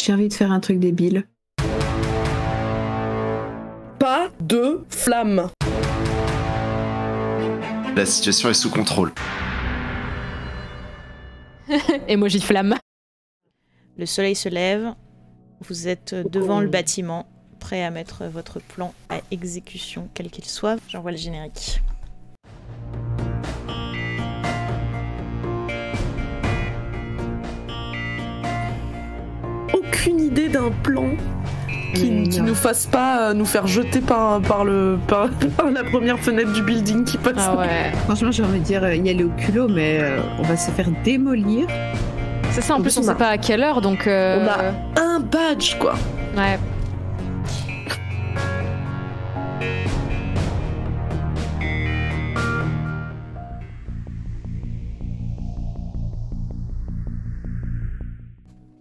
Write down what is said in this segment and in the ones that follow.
J'ai envie de faire un truc débile. Pas de flamme. La situation est sous contrôle. Emoji flamme. Le soleil se lève. Vous êtes devant le bâtiment, prêt à mettre votre plan à exécution, quel qu'il soit. J'envoie le générique. Aucune idée d'un plan qui nous fasse pas nous faire jeter par la première fenêtre du building qui passe. Ah ouais. Franchement, j'ai envie de dire y aller au culot, mais on va se faire démolir. C'est ça, en plus on sait pas à quelle heure, donc... On a un badge, quoi. Ouais.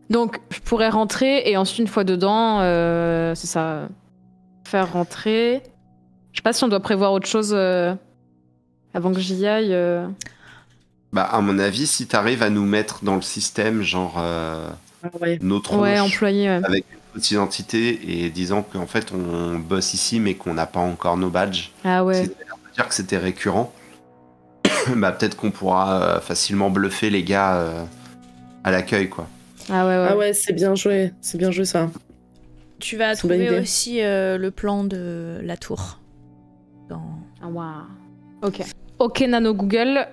Donc, je pourrais rentrer et ensuite, une fois dedans, c'est ça, faire rentrer. Je sais pas si on doit prévoir autre chose avant que j'y aille. Bah, à mon avis, si t'arrives à nous mettre dans le système, genre nos tronches, Ouais, employé. Ouais. avec une fausse identité et disant qu'en fait on bosse ici mais qu'on n'a pas encore nos badges, Ah ouais. c'est-à-dire que c'était récurrent, bah peut-être qu'on pourra facilement bluffer les gars à l'accueil, quoi. Ah ouais, ouais. Ah ouais, c'est bien joué ça. Tu vas C'est une bonne trouver idée. aussi le plan de la tour. Ah, waouh. Ok. Ok, Nano Google,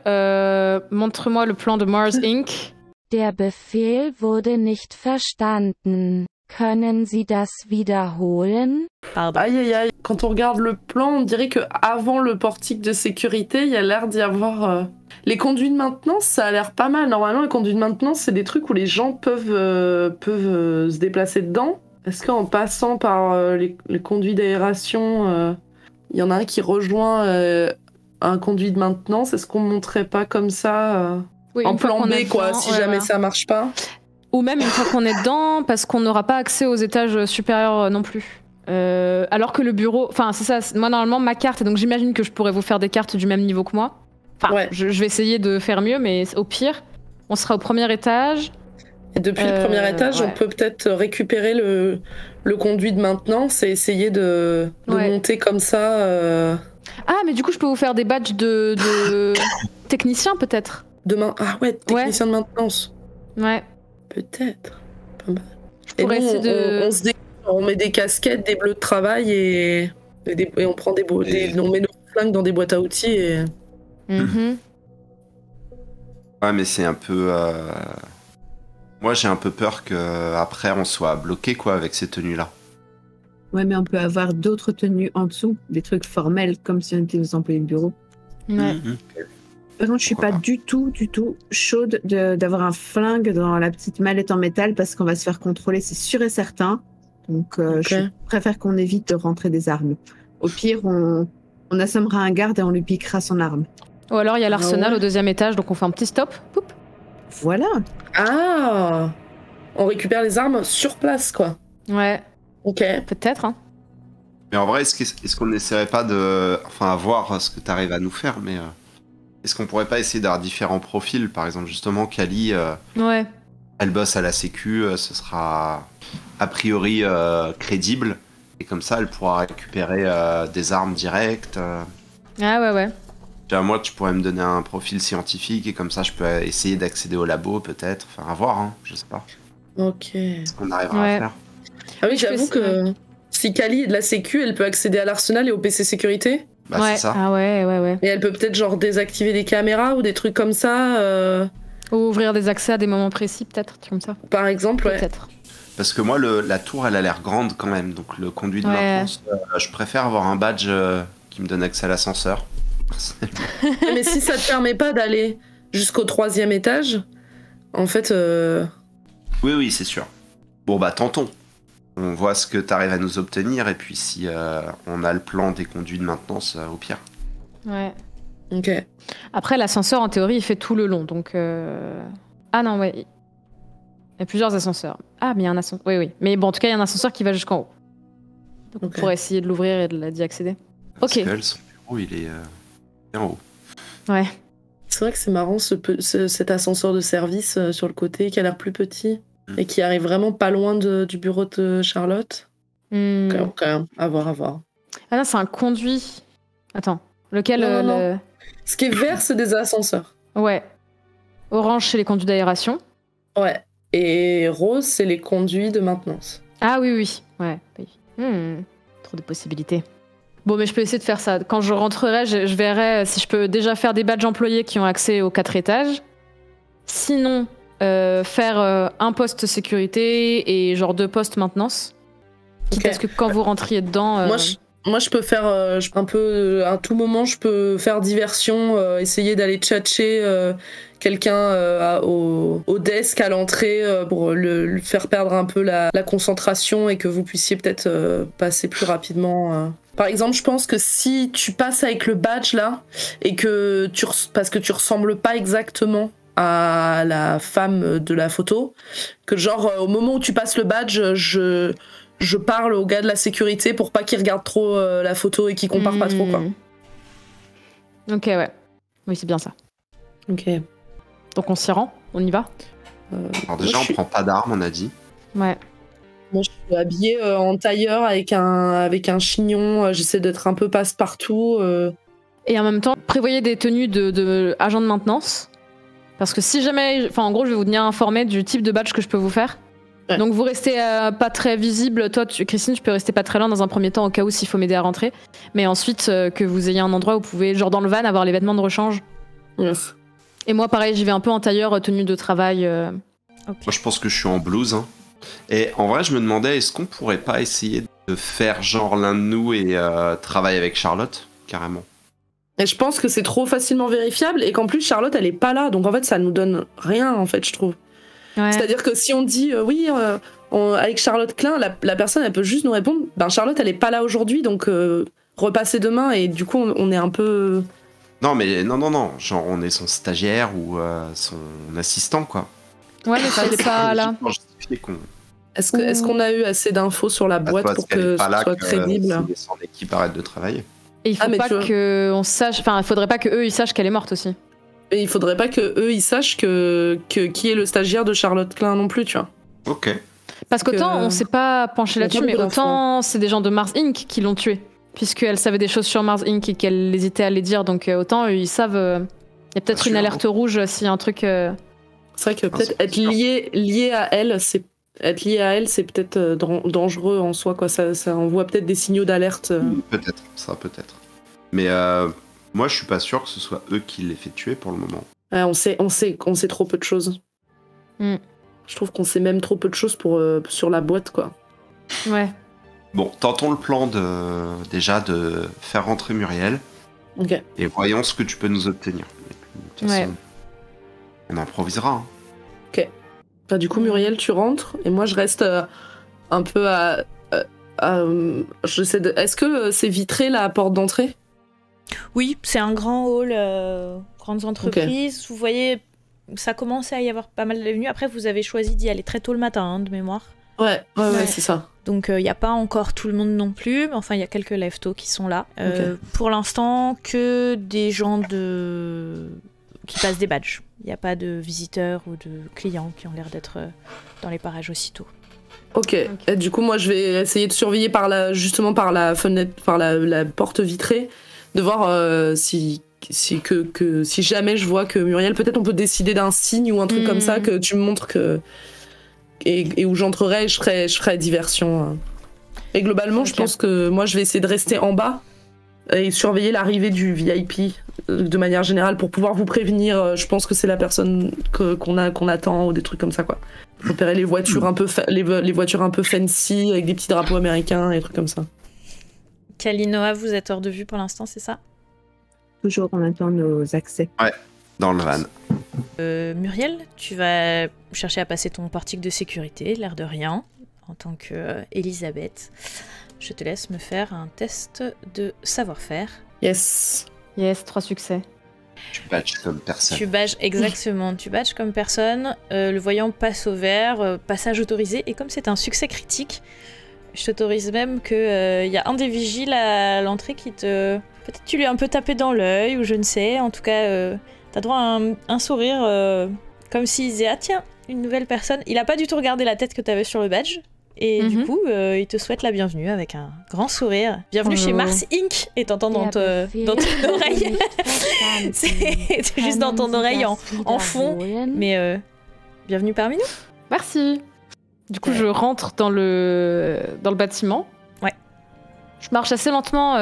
montre-moi le plan de Mars Inc. Der Befehl wurde nicht verstanden. Können Sie das wiederholen? Pardon. Aïe aïe aïe. Quand on regarde le plan, on dirait que avant le portique de sécurité, il y a l'air d'y avoir... Les conduits de maintenance, ça a l'air pas mal. Normalement, les conduits de maintenance, c'est des trucs où les gens peuvent se déplacer dedans. Est-ce qu'en passant par les conduits d'aération, il y en a un qui rejoint un conduit de maintenance? Est-ce qu'on montrait pas comme ça Oui, en une fois plan qu'on est B, quoi, dedans, si ouais, jamais voilà. ça marche pas? Ou même une fois qu'on est dedans, parce qu'on n'aura pas accès aux étages supérieurs non plus. Alors que le bureau... Enfin, c'est ça, moi normalement, ma carte, et donc j'imagine que je pourrais vous faire des cartes du même niveau que moi. Enfin, Ouais. je vais essayer de faire mieux, mais au pire, on sera au premier étage. Et depuis le premier étage, ouais. on peut peut-être récupérer le conduit de maintenance et essayer de Ouais. monter comme ça Ah, mais du coup, je peux vous faire des badges de technicien, peut-être. demain. Ah ouais, technicien de maintenance. Ouais. Peut-être. Pas mal. Je pourrais essayer de... on met des casquettes, des bleus de travail et on prend on met nos flingues dans des boîtes à outils et... Mhm. Ouais, mais c'est un peu... Moi, j'ai un peu peur qu'après on soit bloqué, quoi, avec ces tenues-là. Ouais, mais on peut avoir d'autres tenues en dessous, des trucs formels, comme si on était aux employés de bureau. Ouais. Par contre, je suis Pourquoi pas pas. du tout chaude d'avoir un flingue dans la petite mallette en métal parce qu'on va se faire contrôler, c'est sûr et certain. Donc, je préfère qu'on évite de rentrer des armes. Au pire, on assommera un garde et on lui piquera son arme. Ou alors, il y a l'arsenal ouais. au deuxième étage, donc on fait un petit stop. Poup. Voilà. Ah, on récupère les armes sur place, quoi. Ouais, Ok. peut-être. Hein. Mais en vrai, est-ce qu'on n'essaierait pas de... Enfin, à voir ce que tu arrives à nous faire, mais... Est-ce qu'on pourrait pas essayer d'avoir différents profils? Par exemple, justement, Kali, Ouais. elle bosse à la sécu, ce sera a priori crédible. Et comme ça, elle pourra récupérer des armes directes. Ah ouais, ouais. Déjà, moi, tu pourrais me donner un profil scientifique et comme ça, je peux essayer d'accéder au labo, peut-être. Enfin, à voir, hein, je sais pas. Ok. Ce qu'on arrivera Ouais. à faire. Ah oui, Je j'avoue fais ça, que si Kali est de la sécu, elle peut accéder à l'arsenal et au PC sécurité. Bah, ouais. c'est ça. Ah ouais, ouais, ouais. Et elle peut peut-être genre désactiver des caméras ou des trucs comme ça, Ou ouvrir des accès à des moments précis, peut-être, comme ça. par exemple. Ouais. Peut-être. Parce que moi, la tour, elle a l'air grande quand même. Donc, le conduit de Ouais. maintenance, je préfère avoir un badge qui me donne accès à l'ascenseur. Mais si ça te permet pas d'aller jusqu'au 3e étage, en fait... Oui, c'est sûr. Bon, bah, tentons. On voit ce que t'arrives à nous obtenir, et puis si on a le plan des conduits de maintenance, au pire. Ouais. Ok. Après, l'ascenseur, en théorie, il fait tout le long, donc... Ah non, ouais. Il y a plusieurs ascenseurs. Ah, mais il y a un ascenseur... Oui, oui. Mais bon, en tout cas, il y a un ascenseur qui va jusqu'en haut. Donc, on Ok. pourrait essayer de l'ouvrir et d'y accéder. Parce Ok. que son bureau, il est en haut. Ouais. C'est vrai que c'est marrant cet ascenseur de service sur le côté qui a l'air plus petit. Et qui arrive vraiment pas loin du bureau de Charlotte. Quand même, à voir. Ah non, c'est un conduit. Attends, lequel Non. Ce qui est vert, c'est des ascenseurs. Ouais. Orange, c'est les conduits d'aération. Ouais. Et rose, c'est les conduits de maintenance. Ah oui. Ouais. Trop de possibilités. Bon, mais je peux essayer de faire ça. Quand je rentrerai, je verrai si je peux déjà faire des badges employés qui ont accès aux 4 étages. Sinon, faire un poste sécurité et genre 2 postes maintenance. Parce que quand vous rentriez dedans... Moi, je peux faire un peu... à tout moment, je peux faire diversion, essayer d'aller tchatcher quelqu'un au desk à l'entrée pour le faire perdre un peu la concentration et que vous puissiez peut-être passer plus rapidement. Par exemple, je pense que si tu passes avec le badge là et que parce que tu ressembles pas exactement à la femme de la photo, que genre au moment où tu passes le badge, je parle au gars de la sécurité pour pas qu'il regarde trop la photo et qu'il compare pas trop, quoi. Ok, ouais. Oui, c'est bien ça. Ok. Donc on s'y rend, on y va. Alors déjà, on prend pas d'armes, on a dit. Ouais. Moi, je suis habillée en tailleur avec un chignon. J'essaie d'être un peu passe-partout. Et en même temps, prévoyez des tenues de agent de maintenance. Parce que si jamais... Enfin, en gros, je vais vous tenir informé du type de badge que je peux vous faire. Ouais. Donc vous restez pas très visible. Toi, Christine, tu peux rester pas très loin dans un premier temps au cas où s'il faut m'aider à rentrer. Mais ensuite, que vous ayez un endroit où vous pouvez, genre dans le van, avoir les vêtements de rechange. Yes. Et moi, pareil, j'y vais un peu en tailleur, tenue de travail. Okay. Moi, je pense que je suis en blouse. Hein. Et en vrai, je me demandais, est-ce qu'on pourrait pas essayer de faire genre l'un de nous et travailler avec Charlotte, carrément. Et je pense que c'est trop facilement vérifiable et qu'en plus, Charlotte, elle est pas là. Donc en fait, ça nous donne rien, en fait, je trouve. Ouais. C'est-à-dire que si on dit oui, avec Charlotte Klein, la personne, elle peut juste nous répondre ben Charlotte, elle est pas là aujourd'hui, donc repassez demain, et du coup, on est un peu... Non, mais non. Genre, on est son stagiaire ou son assistant, quoi. Ouais, mais ça, elle est pas là. Est-ce qu'on a eu assez d'infos sur la boîte pour que ce soit crédible? Son équipe arrête de travailler. Et il faut pas que on sache... Enfin, il faudrait pas que eux ils sachent qu'elle est morte aussi. Et il faudrait pas que eux ils sachent que qui est le stagiaire de Charlotte Klein non plus, tu vois. Ok. Parce qu'autant on s'est pas penché là-dessus, mais autant c'est des gens de Mars Inc. qui l'ont tuée. Puisqu'elle savait des choses sur Mars Inc. et qu'elle hésitait à les dire, donc autant eux ils savent... Il y a peut-être une alerte rouge s'il y a un truc... C'est vrai que peut-être être lié à elle, c'est... Être lié à elle, c'est peut-être dangereux en soi, quoi. Ça envoie peut-être des signaux d'alerte. Peut-être, ça peut-être. Mais moi, je suis pas sûr que ce soit eux qui l'aient fait tuer pour le moment. On sait trop peu de choses. Je trouve qu'on sait même trop peu de choses sur la boîte, quoi. Ouais. Bon, tentons le plan déjà de faire rentrer Muriel. Ok. Et voyons ce que tu peux nous obtenir. De toute façon, on improvisera. Hein. Ok. Bah, du coup, Muriel, tu rentres, et moi, je reste un peu à j'essaie de... Est-ce que c'est vitré, la porte d'entrée? Oui, c'est un grand hall, grandes entreprises. Okay. Vous voyez, ça commence à y avoir pas mal d'avenues. Après, vous avez choisi d'y aller très tôt le matin, hein, de mémoire. Ouais, c'est ça. Donc, il n'y a pas encore tout le monde non plus, mais enfin, il y a quelques lève-tôt qui sont là. Okay. Pour l'instant, que des gens qui passent des badges. Il n'y a pas de visiteurs ou de clients qui ont l'air d'être dans les parages aussitôt. Ok. Et du coup, moi, je vais essayer de surveiller par la fenêtre, par la porte vitrée, de voir si jamais je vois que Muriel, peut-être on peut décider d'un signe ou un truc comme ça, que tu me montres que... Et où j'entrerai, je ferai diversion. Et globalement, je pense que moi, je vais essayer de rester en bas et surveiller l'arrivée du VIP de manière générale pour pouvoir vous prévenir. Je pense que c'est la personne qu'on attend ou des trucs comme ça, quoi. Repérer les voitures un peu les voitures un peu fancy avec des petits drapeaux américains et des trucs comme ça. Kalinoa, vous êtes hors de vue pour l'instant, c'est ça? Toujours, on attend nos accès. Ouais, dans le van. Muriel, tu vas chercher à passer ton portique de sécurité, l'air de rien, en tant qu'Elisabeth. Je te laisse me faire un test de savoir-faire. Yes, 3 succès. Tu badges comme personne. Tu badges, exactement, tu badges comme personne. Le voyant passe au vert, passage autorisé, et comme c'est un succès critique, je t'autorise même qu'il y a un des vigiles à l'entrée qui te... Peut-être tu lui as un peu tapé dans l'œil, ou je ne sais, en tout cas, t'as droit à un sourire, comme s'il disait « Ah tiens, une nouvelle personne. Il a pas du tout regardé la tête que t'avais sur le badge. Et du coup, il te souhaite la bienvenue avec un grand sourire. Bienvenue chez Mars Inc. Et t'entends dans ton oreille. C'est juste dans ton oreille en fond. Mais bienvenue parmi nous. Merci. Du coup, je rentre dans le bâtiment. Ouais. Je marche assez lentement,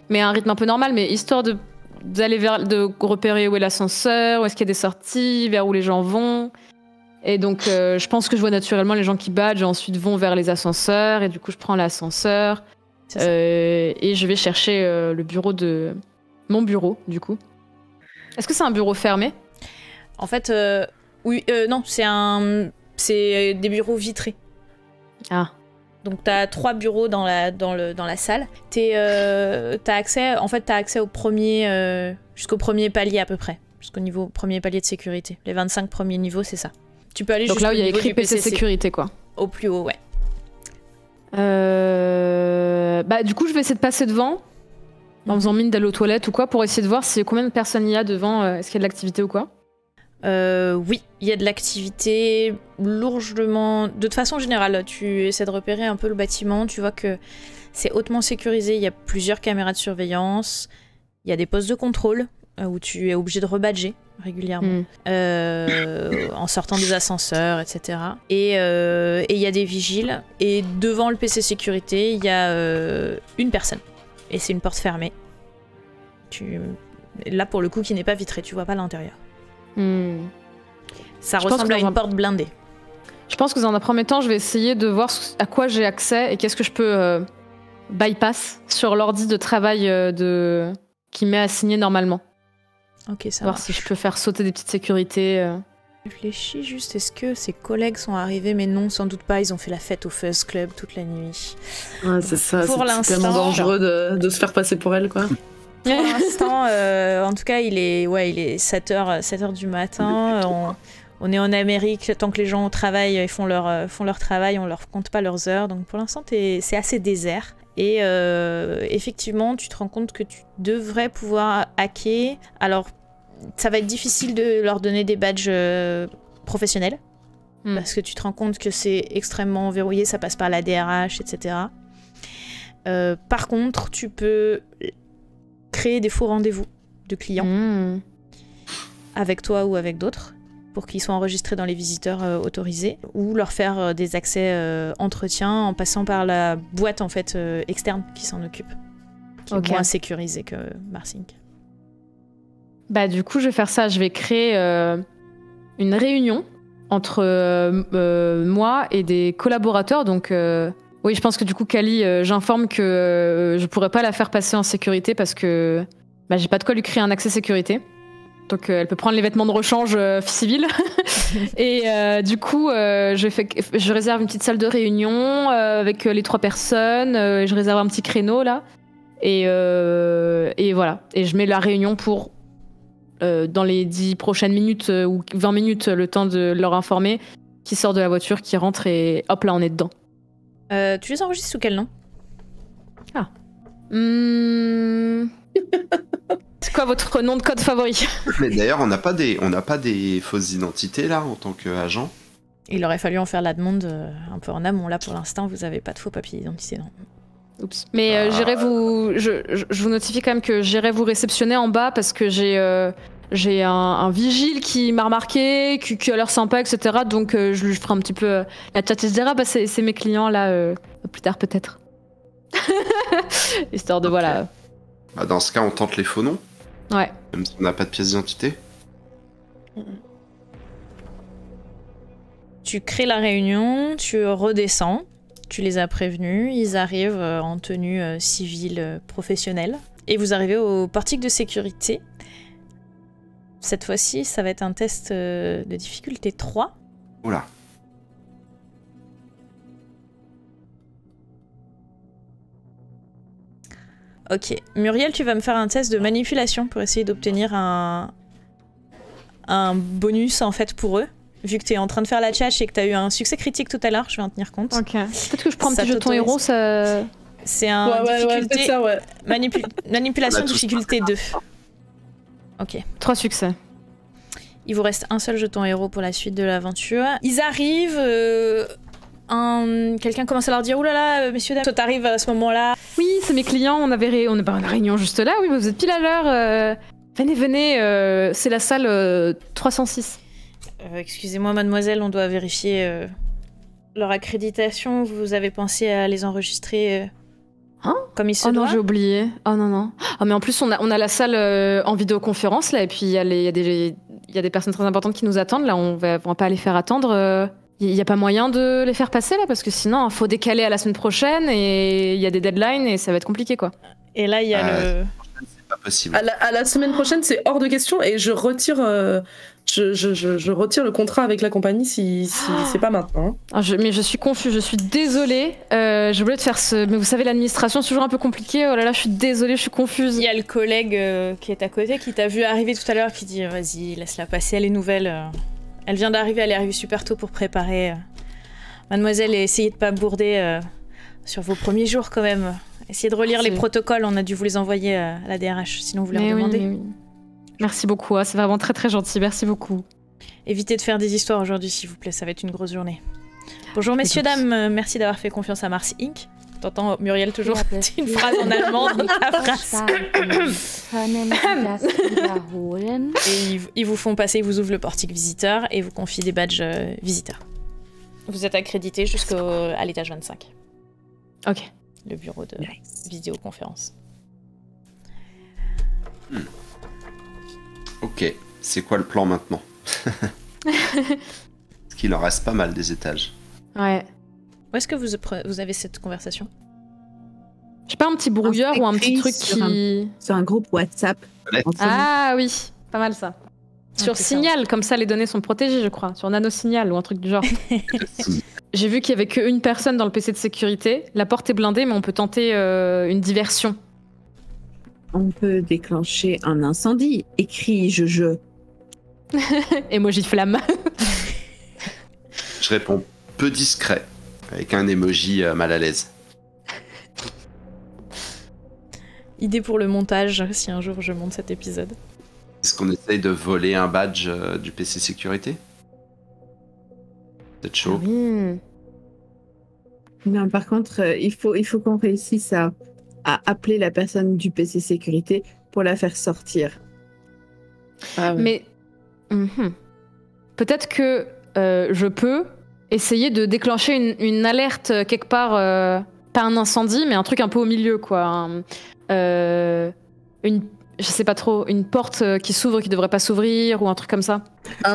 mais à un rythme un peu normal, mais histoire de repérer où est l'ascenseur, où est-ce qu'il y a des sorties, vers où les gens vont. Et donc, je pense que je vois naturellement les gens qui badgent, ensuite vont vers les ascenseurs, et du coup, je prends l'ascenseur, et je vais chercher le bureau de... Mon bureau, du coup. Est-ce que c'est un bureau fermé ? En fait, oui, non, c'est des bureaux vitrés. Ah. Donc, t'as 3 bureaux dans la salle. T'as accès au premier, jusqu'au premier palier à peu près. Jusqu'au premier palier de sécurité. Les 25 premiers niveaux, c'est ça. Tu peux aller donc là où il y a écrit PC sécurité, quoi. Au plus haut, ouais. Bah du coup je vais essayer de passer devant en faisant mine d'aller aux toilettes ou quoi pour essayer de voir combien de personnes il y a devant, est-ce qu'il y a de l'activité ou quoi. Oui, il y a de l'activité lourdement. De façon générale, tu essaies de repérer un peu le bâtiment, tu vois que c'est hautement sécurisé, il y a plusieurs caméras de surveillance, il y a des postes de contrôle où tu es obligé de rebadger régulièrement en sortant des ascenseurs, etc. Et il y a des vigiles. Et devant le PC sécurité, il y a une personne. Et c'est une porte fermée. Là, pour le coup, qui n'est pas vitrée. Tu vois pas l'intérieur. Ça ressemble à une porte blindée. Je pense que dans un premier temps, je vais essayer de voir à quoi j'ai accès et qu'est-ce que je peux bypass sur l'ordi de travail qui m'est assigné normalement. Ok, ça voir marche. Si je peux faire sauter des petites sécurités. Réfléchis juste, est-ce que ses collègues sont arrivés? Mais non, sans doute pas, ils ont fait la fête au Fuzz Club toute la nuit. Ouais, c'est ça, pour c'est tellement dangereux de se faire passer pour elle, quoi. Pour l'instant, en tout cas, il est 7h du matin, on est en Amérique, tant que les gens au travail ils font leur travail, on leur compte pas leurs heures, donc pour l'instant c'est assez désert. Et effectivement, tu te rends compte que tu devrais pouvoir hacker. Alors, ça va être difficile de leur donner des badges professionnels, parce que tu te rends compte que c'est extrêmement verrouillé, ça passe par la DRH, etc. Par contre, tu peux créer des faux rendez-vous de clients avec toi ou avec d'autres, pour qu'ils soient enregistrés dans les visiteurs autorisés, ou leur faire des accès entretien en passant par la boîte en fait externe qui s'en occupe, qui est moins sécurisée que Mars Inc. Bah du coup je vais faire ça, je vais créer une réunion entre moi et des collaborateurs, donc oui je pense que du coup Kali, j'informe que je pourrais pas la faire passer en sécurité parce que j'ai pas de quoi lui créer un accès sécurité. Donc elle peut prendre les vêtements de rechange civils. Et du coup, je réserve une petite salle de réunion avec les 3 personnes. Je réserve un petit créneau là. Et voilà. Et je mets la réunion pour, dans les 10 prochaines minutes ou 20 minutes, le temps de leur informer, qui sort de la voiture, qui rentre et hop là, on est dedans. Tu les enregistres sous quel nom? C'est quoi votre nom de code favori? Mais d'ailleurs, on n'a pas des fausses identités là en tant qu'agent. Il aurait fallu en faire la demande un peu en amont. Là, pour l'instant, vous n'avez pas de faux papiers d'identité, non. Oups. Mais je vous notifie quand même que j'irai vous réceptionner en bas parce que j'ai un vigile qui m'a remarqué, qui a l'air sympa, etc. Donc je lui ferai un petit peu la chat, etc. Bah, c'est mes clients là, plus tard peut-être. Histoire de voilà. Bah, dans ce cas, on tente les faux noms. Ouais. Même si on n'a pas de pièce d'identité. Tu crées la réunion, tu redescends, tu les as prévenus, ils arrivent en tenue civile professionnelle. Et vous arrivez au portique de sécurité. Cette fois-ci, ça va être un test de difficulté 3. Oula. Ok. Muriel, tu vas me faire un test de manipulation pour essayer d'obtenir un bonus en fait pour eux. Vu que tu es en train de faire la tchatch et que tu as eu un succès critique tout à l'heure, je vais en tenir compte. Ok. Peut-être que je prends un petit jeton héros, ça... C'est un difficulté... c'est ça, ouais. Manipulation difficulté 2. Ok. 3 succès. Il vous reste un seul jeton héros pour la suite de l'aventure. Ils arrivent, quelqu'un commence à leur dire « Ouh là là, messieurs, dames, toi t'arrives à ce moment-là. » Oui, c'est mes clients, on a une réunion juste là, oui, vous êtes pile à l'heure. Venez, c'est la salle 306. Excusez-moi mademoiselle, on doit vérifier leur accréditation. Vous avez pensé à les enregistrer comme il se doit? Oh non, j'ai oublié. Oh non. Oh mais en plus on a la salle en vidéoconférence là, et puis il y a des personnes très importantes qui nous attendent là, on va pas les faire attendre. Il n'y a pas moyen de les faire passer là, parce que sinon il faut décaler à la semaine prochaine et il y a des deadlines et ça va être compliqué quoi. Et là il y a C'est pas possible. À la semaine prochaine, c'est hors de question et je retire, je retire le contrat avec la compagnie si c'est pas maintenant. Mais je suis confuse, je suis désolée. J'ai oublié de faire mais vous savez, l'administration c'est toujours un peu compliqué. Oh là là, je suis désolée, je suis confuse. Il y a le collègue qui est à côté qui t'a vu arriver tout à l'heure qui dit vas-y, laisse-la passer, elle est nouvelle. Elle vient d'arriver, elle est arrivée super tôt pour préparer. Mademoiselle, essayez de pas bourder sur vos premiers jours quand même. Essayez de relire les protocoles, on a dû vous les envoyer à la DRH, sinon vous les redemandez. Oui. Merci beaucoup, c'est vraiment très très gentil, merci beaucoup. Évitez de faire des histoires aujourd'hui, s'il vous plaît, ça va être une grosse journée. Bonjour messieurs, dames, merci d'avoir fait confiance à Mars Inc. T'entends Muriel toujours une phrase en allemand dans ta phrase. Et ils vous font passer, ils vous ouvrent le portique visiteur et vous confient des badges visiteurs. Vous êtes accrédité jusqu'à l'étage 25. Ok. Le bureau de vidéoconférence. Ok, c'est quoi le plan maintenant? Parce qu'il en reste pas mal des étages. Ouais. Où est-ce que vous avez cette conversation? Je sais pas, un petit brouilleur ou un petit truc qui... C'est un groupe WhatsApp. Ah oui, pas mal ça. Sur Signal, comme ça les données sont protégées, je crois. Sur Nanosignal ou un truc du genre. J'ai vu qu'il y avait qu'une personne dans le PC de sécurité. La porte est blindée, mais on peut tenter une diversion. On peut déclencher un incendie, écris-je. Emoji de flamme. Je réponds peu discret, avec un emoji mal à l'aise. Idée pour le montage, si un jour je monte cet épisode. Est-ce qu'on essaye de voler un badge du PC sécurité? C'est chaud. Oui. Non, par contre, il faut qu'on réussisse à appeler la personne du PC sécurité pour la faire sortir. Ah oui. Mais peut-être que je peux essayer de déclencher une alerte quelque part, pas un incendie, mais un truc un peu au milieu, quoi. Je sais pas trop, une porte qui s'ouvre qui devrait pas s'ouvrir ou un truc comme ça.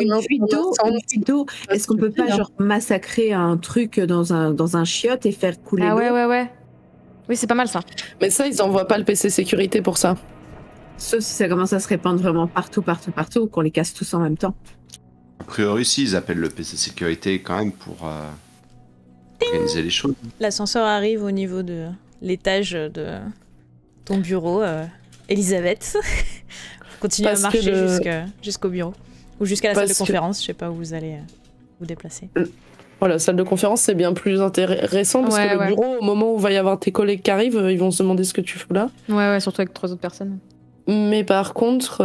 Une fuite d'eau. Est-ce qu'on peut pas genre massacrer un truc dans un chiotte et faire couler l'eau? Ouais. Oui, c'est pas mal ça. Mais ça, ils envoient pas le PC sécurité pour ça. Sauf si ça commence à se répandre vraiment partout, qu'on les casse tous en même temps. A priori, si, ils appellent le PC sécurité quand même pour organiser les choses. L'ascenseur arrive au niveau de l'étage de ton bureau, Elisabeth. Continuez à marcher jusqu'au bureau. Ou jusqu'à la salle de conférence, je sais pas où vous allez vous déplacer. Oh, la salle de conférence, c'est bien plus intéressant parce que le bureau, au moment où va y avoir tes collègues qui arrivent, ils vont se demander ce que tu fous là. Ouais, surtout avec 3 autres personnes. Mais par contre,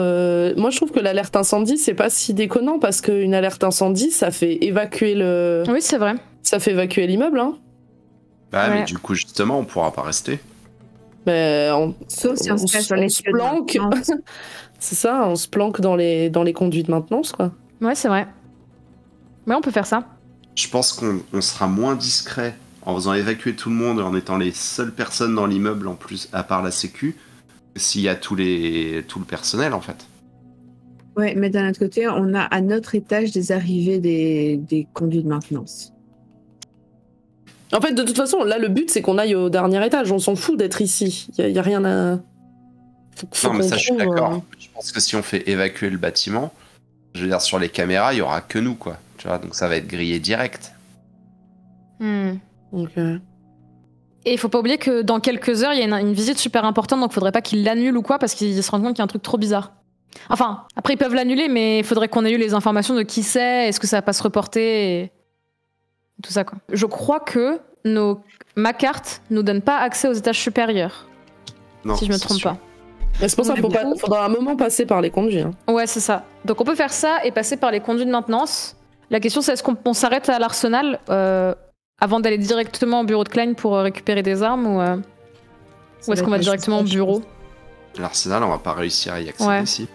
moi je trouve que l'alerte incendie, c'est pas si déconnant parce qu'une alerte incendie, ça fait évacuer le. Oui, c'est vrai. Ça fait évacuer l'immeuble, hein. Bah, mais du coup, justement, on pourra pas rester. Sauf si on se cache on se planque. C'est ça, on se planque dans les conduits de maintenance, quoi. Ouais, c'est vrai. Ouais, on peut faire ça. Je pense qu'on sera moins discret en faisant évacuer tout le monde et en étant les seules personnes dans l'immeuble en plus, à part la sécu, s'il y a tout le personnel en fait. Ouais, mais d'un autre côté, on a à notre étage des arrivées des conduits de maintenance. En fait, de toute façon, là, le but, c'est qu'on aille au dernier étage. On s'en fout d'être ici. Il y a rien à... Non, mais ça, je suis d'accord. Je pense que si on fait évacuer le bâtiment, je veux dire, sur les caméras, il y aura que nous, quoi. Tu vois, donc ça va être grillé direct. Donc, Et il faut pas oublier que dans quelques heures, il y a une visite super importante, donc faudrait pas qu'ils l'annulent ou quoi, parce qu'ils se rendent compte qu'il y a un truc trop bizarre. Enfin, après, ils peuvent l'annuler, mais il faudrait qu'on ait eu les informations de qui c'est, est-ce que ça va pas se reporter, et tout ça, quoi. Je crois que ma carte nous donne pas accès aux étages supérieurs, Non, si je me c'est trompe sûr. pas. C'est pour ça qu'il faudra un moment passer par les conduits. Hein. Ouais, c'est ça. Donc on peut faire ça et passer par les conduits de maintenance. La question c'est est-ce qu'on s'arrête à l'arsenal avant d'aller directement au bureau de Klein pour récupérer des armes ou est-ce qu'on va directement au bureau? L'arsenal, on va pas réussir à y accéder ici.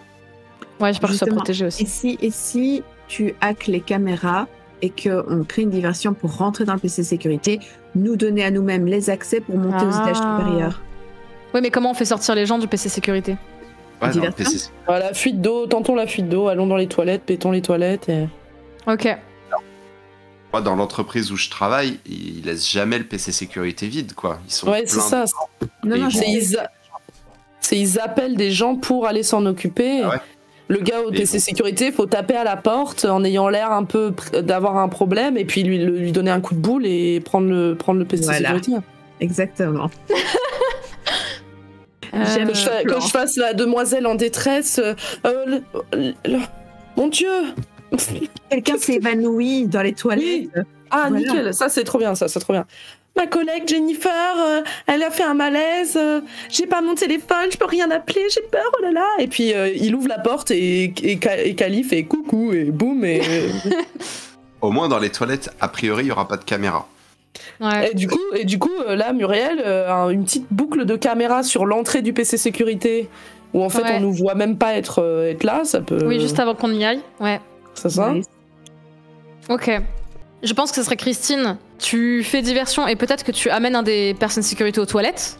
Ouais, je pense que ça protégé aussi. Et si tu hackes les caméras et qu'on crée une diversion pour rentrer dans le PC sécurité, nous donner à nous-mêmes les accès pour monter aux étages supérieurs. Ouais, mais comment on fait sortir les gens du PC sécurité? Ouais, dans le PC. La fuite d'eau, tentons la fuite d'eau, allons dans les toilettes, pétons les toilettes et... Ok. Moi, dans l'entreprise où je travaille, ils laissent jamais le PC sécurité vide, quoi. Ils sont c'est ça. Ils appellent des gens pour aller s'en occuper. Ah ouais. Le gars au PC sécurité, faut taper à la porte en ayant l'air un peu d'avoir un problème et puis lui donner un coup de boule et prendre le PC sécurité. Exactement. Que je fasse la demoiselle en détresse. Mon Dieu. Quelqu'un s'est évanoui dans les toilettes. Oui. Ah, voilà. Nickel, ça c'est trop bien, c'est trop bien. Ma collègue Jennifer, elle a fait un malaise, j'ai pas mon téléphone, je peux rien appeler, j'ai peur, oh là là. Et puis il ouvre la porte et Kali fait coucou et boum. Et... Au moins dans les toilettes, a priori, il y aura pas de caméra. Ouais. Et du coup, là, Muriel, une petite boucle de caméra sur l'entrée du PC sécurité, où en fait on nous voit même pas être là, ça peut... Oui, juste avant qu'on y aille, ouais. C'est ça ? Oui. Ok. Je pense que ce serait Christine. Tu fais diversion et peut-être que tu amènes un des personnes de sécurité aux toilettes.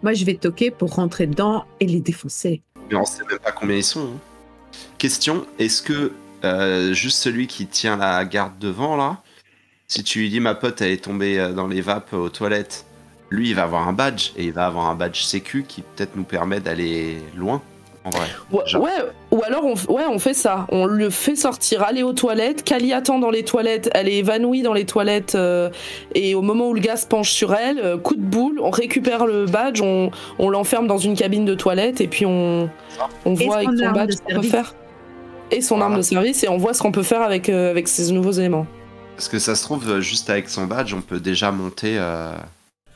Moi, je vais toquer pour rentrer dedans et les défoncer. Mais on sait même pas combien ils sont. Hein. Question, est-ce que juste celui qui tient la garde devant, là, si tu lui dis ma pote elle est tombée dans les vapes aux toilettes, lui il va avoir un badge et il va avoir un badge sécu qui peut-être nous permet d'aller loin. En vrai. Ou alors on fait ça, on le fait sortir, aller aux toilettes, Kali attend dans les toilettes, elle est évanouie dans les toilettes et au moment où le gars se penche sur elle, coup de boule, on récupère le badge, on l'enferme dans une cabine de toilette et puis on voit avec son badge ce qu'on peut faire. Et son arme de service et on voit ce qu'on peut faire avec ces nouveaux éléments. Parce que ça se trouve, juste avec son badge, on peut déjà monter...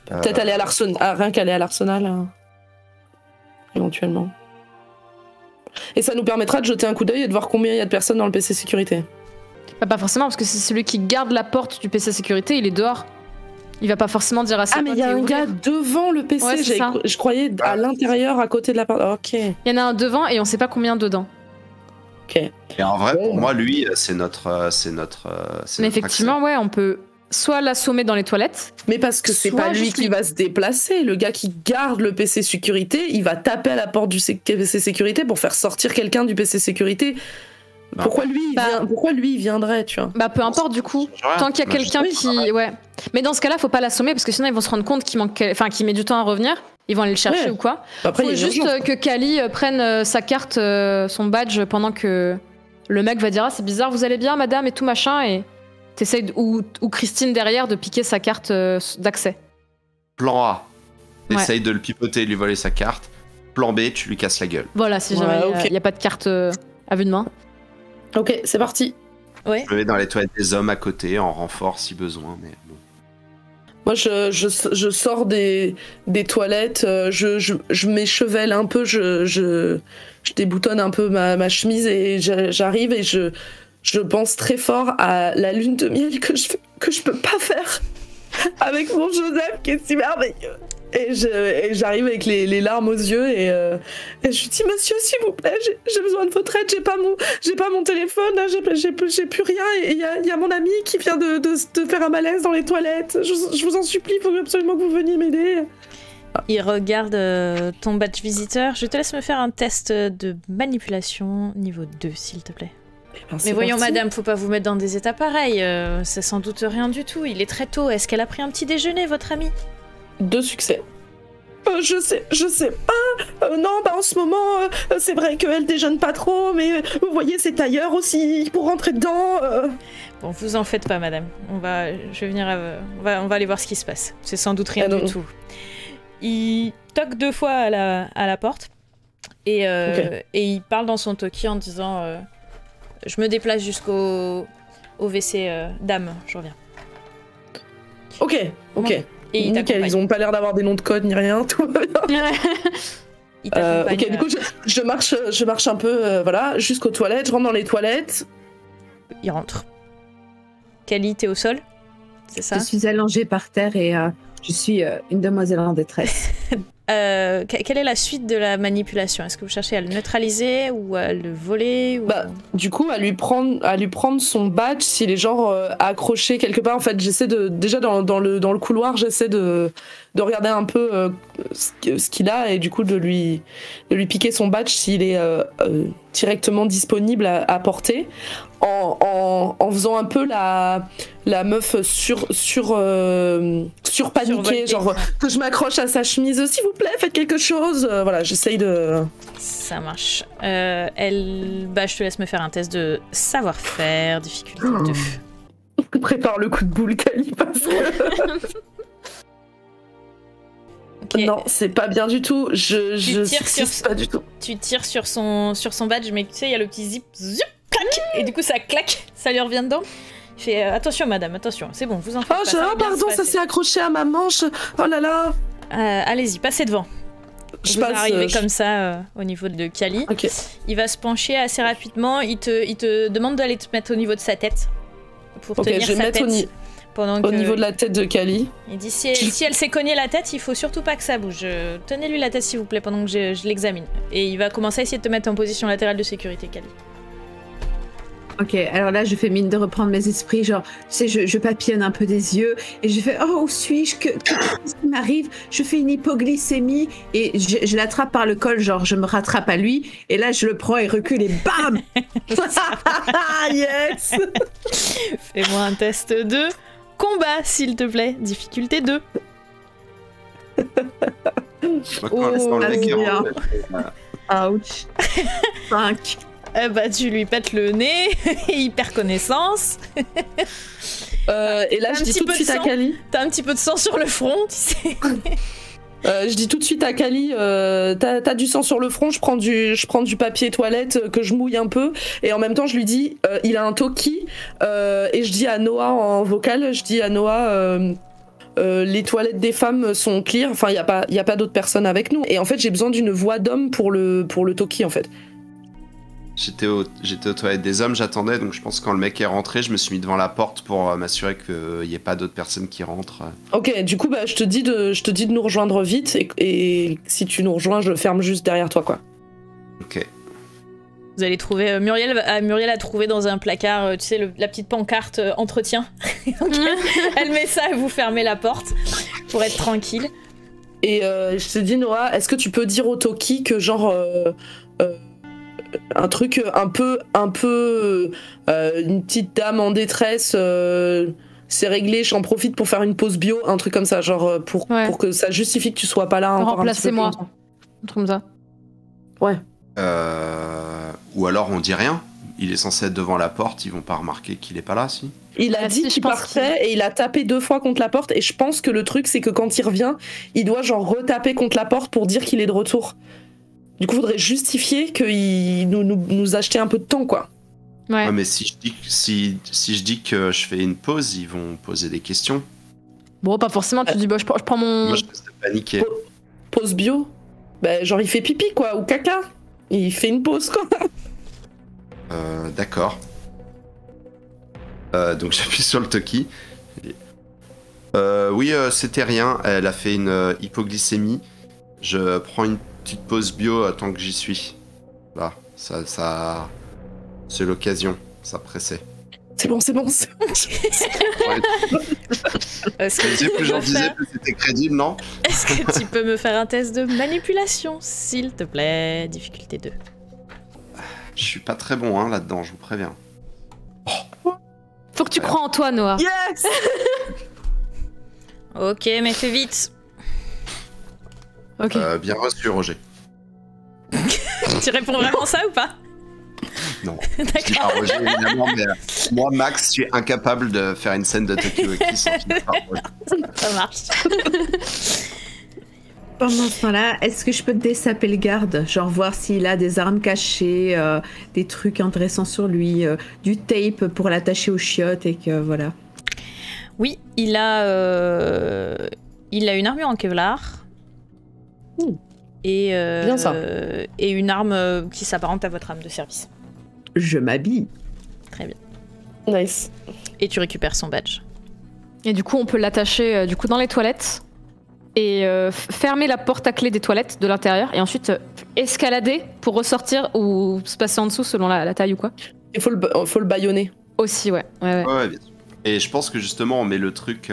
Peut-être aller à l'arsenal, rien qu'aller à l'arsenal, éventuellement. Et ça nous permettra de jeter un coup d'œil et de voir combien il y a de personnes dans le PC sécurité. Bah, pas forcément, parce que c'est celui qui garde la porte du PC sécurité, il est dehors. Il va pas forcément dire à sa pote. Ah, mais il y a un gars devant le PC, ouais, je croyais à l'intérieur, à côté de la porte. Ok. Il y en a un devant et on sait pas combien dedans. Ok. Et en vrai, pour moi, lui, c'est notre. Mais effectivement, ouais, on peut soit l'assommer dans les toilettes. Mais parce que c'est pas lui qui va se déplacer. Le gars qui garde le PC sécurité, il va taper à la porte du PC sécurité pour faire sortir quelqu'un du PC sécurité. Pourquoi lui, il viendrait, tu vois? Bah peu importe du coup. Tant qu'il y a quelqu'un qui, ouais. Mais dans ce cas-là, faut pas l'assommer parce que sinon ils vont se rendre compte qu'il met du temps à revenir. Ils vont aller le chercher ou quoi. Après, faut juste que Kali prenne sa carte, son badge pendant que le mec va dire ah c'est bizarre, vous allez bien madame et tout machin et t'essayes ou Christine derrière de piquer sa carte d'accès. Plan A, t'essayes de le pipoter et lui voler sa carte. Plan B, tu lui casses la gueule. Voilà, si jamais il y a pas de carte à vue de main. Ok, c'est parti. Ouais. Je vais dans les toilettes des hommes à côté en renfort si besoin, mais bon. Moi, je sors des toilettes, je m'échevèle un peu, je déboutonne un peu ma chemise et j'arrive et je pense très fort à la lune de miel que je peux pas faire avec mon Joseph qui est si merveilleux. Et j'arrive avec les larmes aux yeux et je dis monsieur s'il vous plaît j'ai besoin de votre aide, j'ai pas mon téléphone, j'ai plus rien et il y a mon ami qui vient de faire un malaise dans les toilettes, je vous en supplie, il faut absolument que vous veniez m'aider. Il regarde ton badge visiteur, je te laisse me faire un test de manipulation niveau 2 s'il te plaît. Mais voyons madame, faut pas vous mettre dans des états pareils, ça sans doute rien du tout, il est très tôt, est-ce qu'elle a pris un petit déjeuner votre amie? 2 succès. Je sais pas. Non, bah en ce moment, c'est vrai qu'elle déjeune pas trop, mais vous voyez, c'est ailleurs aussi pour rentrer dedans. Bon, vous en faites pas, madame. On va aller voir ce qui se passe. C'est sans doute rien du tout. Il toque 2 fois à la porte et il parle dans son talkie en disant je me déplace jusqu'au WC dame, je reviens. Ok. Et nickel, ils ont pas l'air d'avoir des noms de code ni rien, tout va bien. Il t'accompagne. Ok, du coup, je marche un peu, voilà, jusqu'aux toilettes. Je rentre dans les toilettes. Il rentre. Kali, t'es au sol? C'est ça? Je suis allongée par terre et je suis une demoiselle en détresse. Quelle est la suite de la manipulation? Est-ce que vous cherchez à le neutraliser ou à le voler ou... Du coup, à lui prendre son badge s'il est genre accroché quelque part. En fait, j'essaie de déjà dans le couloir, j'essaie de regarder un peu ce qu'il a et du coup de lui piquer son badge s'il est directement disponible à porter. En faisant un peu la meuf surpaniquée, genre que je m'accroche à sa chemise, s'il vous plaît, faites quelque chose. Voilà, j'essaye de... Ça marche. Je te laisse me faire un test de savoir-faire, difficulté 2. Prépare le coup de boule, Kali, parce que... Okay. Non, c'est pas bien du tout. Pas du tout. Tu tires sur son badge, mais tu sais, il y a le petit zip, clac, et du coup ça claque, ça lui revient dedans. Il fait attention madame, attention, c'est bon, vous en faites pas. Pardon, ça s'est accroché à ma manche. Oh là là. Allez-y, passez devant. Vous arrivez comme ça au niveau de Kali. Okay. Il va se pencher assez rapidement. Il te demande d'aller te mettre au niveau de sa tête pour tenir sa tête. Au niveau de la tête de Kali. Il dit si elle s'est cognée la tête, il faut surtout pas que ça bouge. Tenez-lui la tête s'il vous plaît pendant que je l'examine. Et il va commencer à essayer de te mettre en position latérale de sécurité, Kali. Ok, alors là je fais mine de reprendre mes esprits, genre, tu sais, je papillonne un peu des yeux et je fais oh où suis-je, qu'est-ce qui m'arrive? Je fais une hypoglycémie et je l'attrape par le col, genre je me rattrape à lui et là je le prends et recule et bam. Yes. Fais-moi un test de combat s'il te plaît, difficulté 2. Ouch. 5. Tu lui pètes le nez, il perd connaissance. Et là, je dis tout de suite à Kali. T'as un petit peu de sang sur le front, tu sais. Je dis tout de suite à Kali, t'as du sang sur le front, je prends du papier toilette que je mouille un peu, et en même temps je lui dis, il a un toki, et je dis à Noah en vocal, les toilettes des femmes sont clear, enfin y a pas d'autres personnes avec nous, et en fait j'ai besoin d'une voix d'homme pour le toki en fait. J'étais aux toilettes des hommes, j'attendais, donc je pense que quand le mec est rentré, je me suis mis devant la porte pour m'assurer qu'il n'y ait pas d'autres personnes qui rentrent. Ok, du coup, je te dis de nous rejoindre vite, et si tu nous rejoins, je ferme juste derrière toi, quoi. Ok. Vous allez trouver... Muriel a trouvé dans un placard, tu sais, la petite pancarte entretien. Donc, elle met ça et vous fermez la porte pour être tranquille. Et je te dis, Noah, est-ce que tu peux dire au Toki que genre... un truc un peu une petite dame en détresse, c'est réglé, j'en profite pour faire une pause bio, un truc comme ça, genre pour que ça justifie que tu sois pas là encore un petit peu plus longtemps. Un truc comme ça. Ouais. Ou alors on dit rien, il est censé être devant la porte, ils vont pas remarquer qu'il est pas là, si. Il a dit qu'il partait et il a tapé 2 fois contre la porte, et je pense que le truc c'est que quand il revient, il doit genre retaper contre la porte pour dire qu'il est de retour. Du coup, il faudrait justifier qu'il nous achetait un peu de temps, quoi. Ouais, mais si je dis que je fais une pause, ils vont poser des questions. Bon, pas forcément, tu dis, je prends mon... Moi, je peux paniquer. Pause bio? Genre, il fait pipi, quoi, ou caca. Il fait une pause, quoi. D'accord. Donc, j'appuie sur le Toki. Oui, c'était rien. Elle a fait une hypoglycémie. Je prends une petite pause bio tant que j'y suis. Là, ça c'est l'occasion, ça pressait. C'est bon. Plus j'en disais, plus c'était crédible, non? Est-ce que tu peux me faire un test de manipulation, s'il te plaît? Difficulté 2. Je suis pas très bon là-dedans, je vous préviens. Faut que tu crois en toi, Noah. Yes. Ok, mais fais vite. Ok. Bien reçu, Roger. Tu réponds vraiment ça ou pas? Non. Je dis pas Roger, évidemment, mais moi, Max, je suis incapable de faire une scène de Tokyo Hockey sans finir par Roger. Ça marche. Pendant ce temps-là, est-ce que je peux dessaper le garde? Genre voir s'il a des armes cachées, des trucs intéressants sur lui, du tape pour l'attacher aux chiottes et que voilà. Oui, il a une armure en Kevlar. et, Bien ça. et une arme qui s'apparente à votre arme de service. Je m'habille. Très bien. Nice. Et tu récupères son badge. Et du coup, on peut l'attacher du coup dans les toilettes et fermer la porte à clé des toilettes de l'intérieur et ensuite escalader pour ressortir ou se passer en dessous selon la taille ou quoi. Il faut le bâillonner. Aussi, ouais. Ouais. Ouais, bien sûr. Et je pense que justement, on met le truc